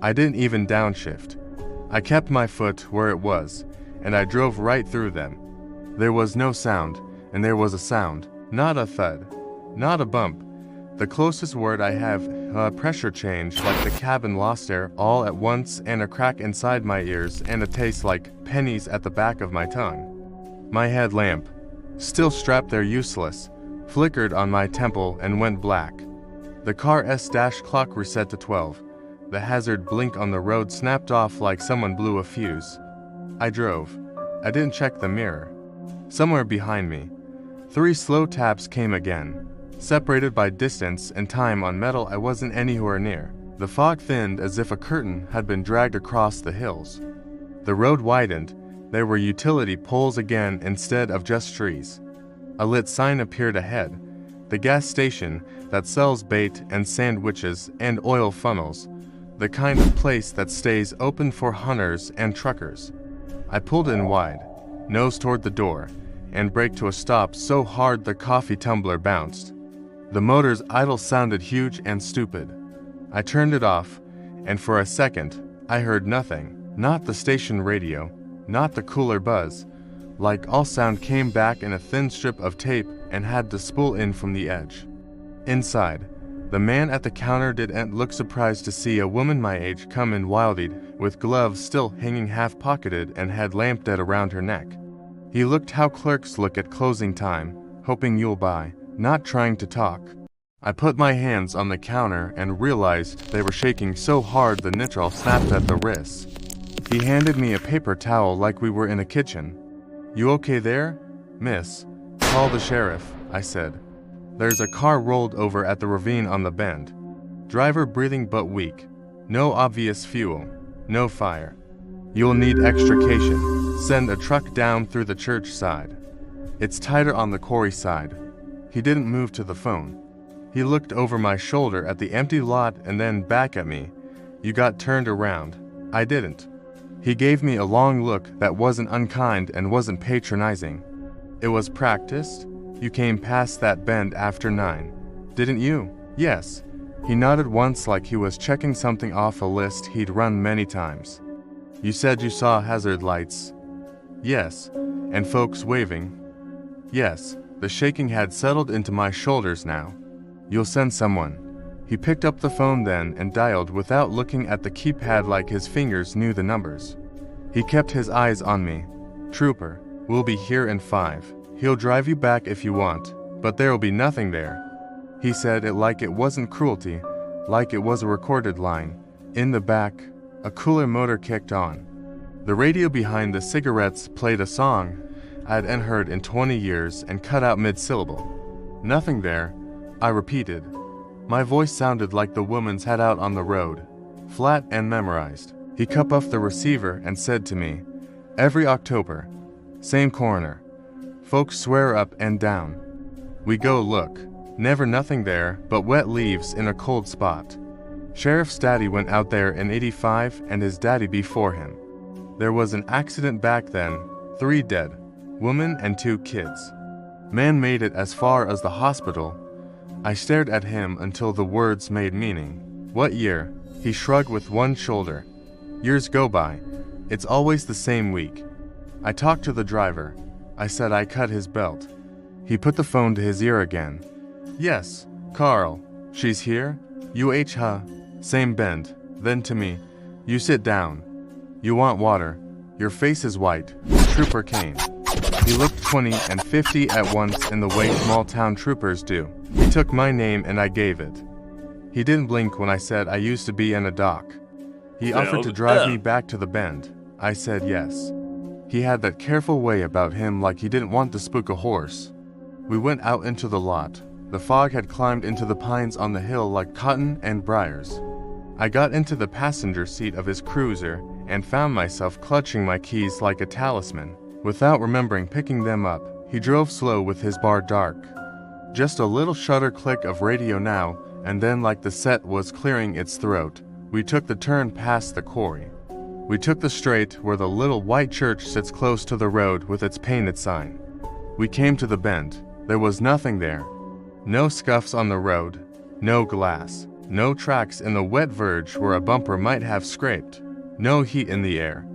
Speaker 1: I didn't even downshift. I kept my foot where it was, and I drove right through them. There was no sound, and there was a sound, not a thud, not a bump. The closest word I have, a pressure change, like the cabin lost air all at once, and a crack inside my ears, and a taste like pennies at the back of my tongue. My headlamp, still strapped there useless, flickered on my temple and went black. The car's dash clock reset to 12. The hazard blink on the road snapped off like someone blew a fuse. I drove. I didn't check the mirror. Somewhere behind me, 3 slow taps came again, separated by distance and time on metal I wasn't anywhere near. The fog thinned as if a curtain had been dragged across the hills. The road widened. There were utility poles again instead of just trees. A lit sign appeared ahead. The gas station that sells bait and sandwiches and oil funnels, the kind of place that stays open for hunters and truckers. I pulled in wide, nose toward the door, and braked to a stop so hard the coffee tumbler bounced. The motor's idle sounded huge and stupid. I turned it off, and for a second, I heard nothing. Not the station radio, not the cooler buzz. Like all sound came back in a thin strip of tape and had to spool in from the edge. Inside, the man at the counter didn't look surprised to see a woman my age come in wild-eyed, with gloves still hanging half-pocketed and head lamp dead around her neck. He looked how clerks look at closing time, hoping you'll buy, not trying to talk. I put my hands on the counter and realized they were shaking so hard the nitrile snapped at the wrists. He handed me a paper towel like we were in a kitchen. "You okay there, miss? Call the sheriff," I said. "There's a car rolled over at the ravine on the bend. Driver breathing but weak. No obvious fuel. No fire. You'll need extrication. Send a truck down through the church side. It's tighter on the quarry side." He didn't move to the phone. He looked over my shoulder at the empty lot and then back at me. "You got turned around." I didn't. He gave me a long look that wasn't unkind and wasn't patronizing. "It was practiced? You came past that bend after 9, didn't you?" "Yes." He nodded once like he was checking something off a list he'd run many times. "You said you saw hazard lights?" "Yes." "And folks waving?" "Yes." The shaking had settled into my shoulders now. "You'll send someone." He picked up the phone then and dialed without looking at the keypad like his fingers knew the numbers. He kept his eyes on me. "Trooper, we'll be here in 5. He'll drive you back if you want, but there'll be nothing there." He said it like it wasn't cruelty, like it was a recorded line. In the back, a cooler motor kicked on. The radio behind the cigarettes played a song I hadn't heard in 20 years and cut out mid-syllable. "Nothing there," I repeated. My voice sounded like the woman's head out on the road, flat and memorized. He cut off the receiver and said to me, "Every October, same corner. Folks swear up and down. We go look. Never nothing there but wet leaves in a cold spot. Sheriff's daddy went out there in '85 and his daddy before him. There was an accident back then, 3 dead, woman and 2 kids. Man made it as far as the hospital. I stared at him until the words made meaning. What year? He shrugged with one shoulder. Years go by. It's always the same week. I talked to the driver. I said I cut his belt. He put the phone to his ear again. Yes, Carl. She's here? Huh? Same bend. Then to me. You sit down. You want water. Your face is white. Trooper came. He looked 20 and 50 at once in the way small town troopers do. He took my name and I gave it. He didn't blink when I said I used to be in a dock. He offered to drive me back to the bend. I said yes. He had that careful way about him, like he didn't want to spook a horse. We went out into the lot. The fog had climbed into the pines on the hill like cotton and briars. I got into the passenger seat of his cruiser and found myself clutching my keys like a talisman. Without remembering picking them up, he drove slow with his bar dark. Just a little shutter click of radio now, and then like the set was clearing its throat, we took the turn past the quarry. We took the straight where the little white church sits close to the road with its painted sign. We came to the bend. There was nothing there. No scuffs on the road, no glass, no tracks in the wet verge where a bumper might have scraped, no heat in the air.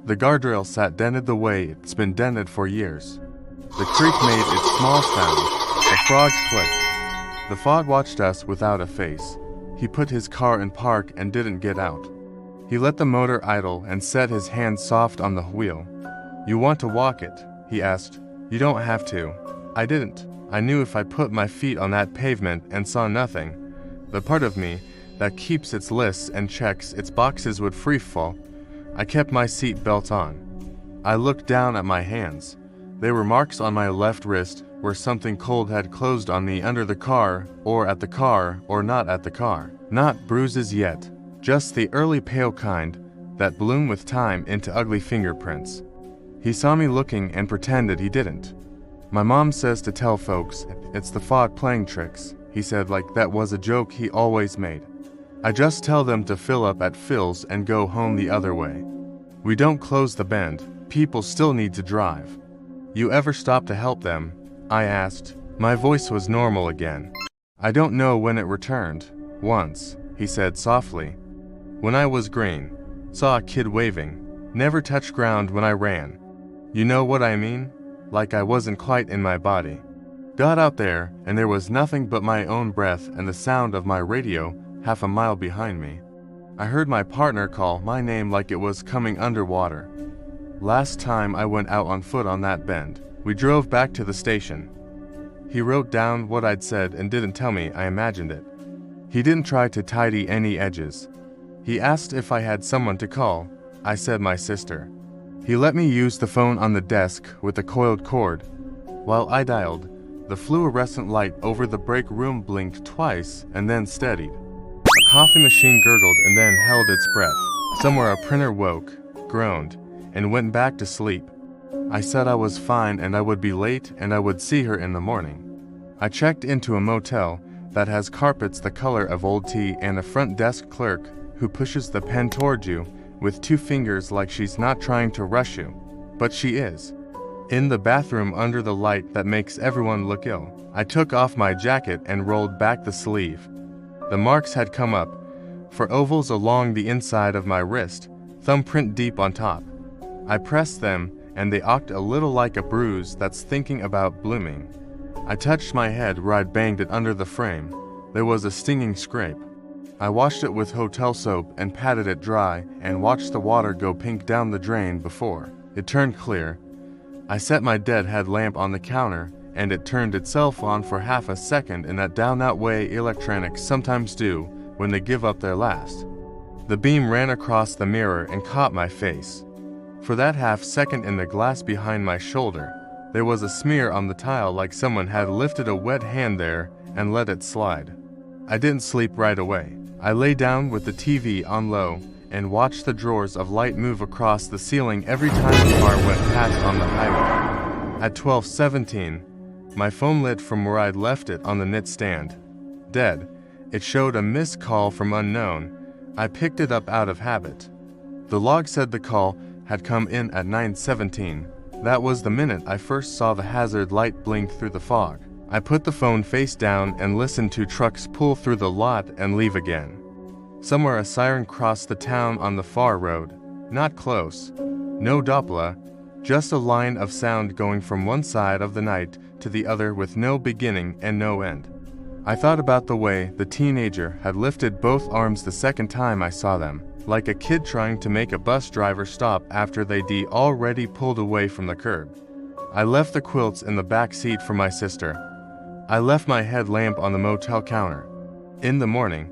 Speaker 1: The guardrail sat dented the way it's been dented for years. The creek made its small sound. The frogs clicked. The fog watched us without a face. He put his car in park and didn't get out. He let the motor idle and set his hand soft on the wheel. You want to walk it? He asked. You don't have to. I didn't. I knew if I put my feet on that pavement and saw nothing, the part of me that keeps its lists and checks its boxes would free fall. I kept my seat belt on. I looked down at my hands. There were marks on my left wrist where something cold had closed on me under the car, or at the car, or not at the car. Not bruises yet, just the early pale kind that bloom with time into ugly fingerprints. He saw me looking and pretended he didn't. My mom says to tell folks, it's the fog playing tricks, he said, like that was a joke he always made. I just tell them to fill up at Phil's and go home the other way. We don't close the bend. People still need to drive. You ever stop to help them? I asked. My voice was normal again. I don't know when it returned. Once, he said softly. When I was green. Saw a kid waving. Never touched ground when I ran. You know what I mean? Like I wasn't quite in my body. Got out there, and there was nothing but my own breath and the sound of my radio half a mile behind me. I heard my partner call my name like it was coming underwater. Last time I went out on foot on that bend, we drove back to the station. He wrote down what I'd said and didn't tell me I imagined it. He didn't try to tidy any edges. He asked if I had someone to call. I said my sister. He let me use the phone on the desk with the coiled cord. While I dialed, the fluorescent light over the break room blinked twice and then steadied. A coffee machine gurgled and then held its breath. Somewhere a printer woke, groaned, and went back to sleep. I said I was fine and I would be late and I would see her in the morning. I checked into a motel that has carpets the color of old tea and a front desk clerk who pushes the pen toward you with 2 fingers like she's not trying to rush you, but she is. In the bathroom under the light that makes everyone look ill, I took off my jacket and rolled back the sleeve. The marks had come up, for ovals along the inside of my wrist, thumbprint deep on top. I pressed them, and they acted a little like a bruise that's thinking about blooming. I touched my head where I'd banged it under the frame. There was a stinging scrape. I washed it with hotel soap and patted it dry and watched the water go pink down the drain before it turned clear. I set my dead head lamp on the counter, and it turned itself on for half a second in that down-out way electronics sometimes do when they give up their last. The beam ran across the mirror and caught my face. For that half second in the glass behind my shoulder, there was a smear on the tile like someone had lifted a wet hand there and let it slide. I didn't sleep right away. I lay down with the TV on low and watched the drawers of light move across the ceiling every time the car went past on the highway. At 12:17, my phone lit from where I'd left it on the knit stand. Dead. It showed a missed call from unknown. I picked it up out of habit. The log said the call had come in at 9:17. That was the minute I first saw the hazard light blink through the fog. I put the phone face down and listened to trucks pull through the lot and leave again. Somewhere a siren crossed the town on the far road. Not close. No Doppler. Just a line of sound going from one side of the night to the other with no beginning and no end. I thought about the way the teenager had lifted both arms the second time I saw them, like a kid trying to make a bus driver stop after they'd already pulled away from the curb. I left the quilts in the back seat for my sister. I left my headlamp on the motel counter. In the morning,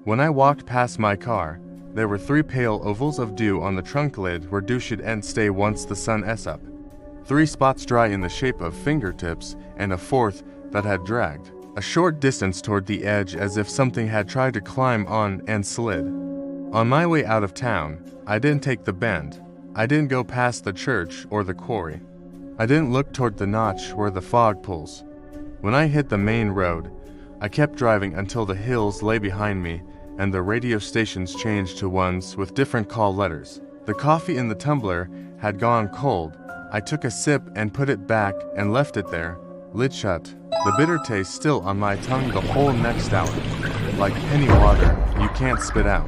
Speaker 1: when I walked past my car, there were 3 pale ovals of dew on the trunk lid where dew should end stay once the sun s up. 3 spots dry in the shape of fingertips, and a 4th that had dragged a short distance toward the edge as if something had tried to climb on and slid. On my way out of town, I didn't take the bend. I didn't go past the church or the quarry. I didn't look toward the notch where the fog pulls. When I hit the main road, I kept driving until the hills lay behind me and the radio stations changed to ones with different call letters. The coffee in the tumbler had gone cold. I took a sip and put it back and left it there, lid shut, the bitter taste still on my tongue the whole next hour. Like penny water, you can't spit out.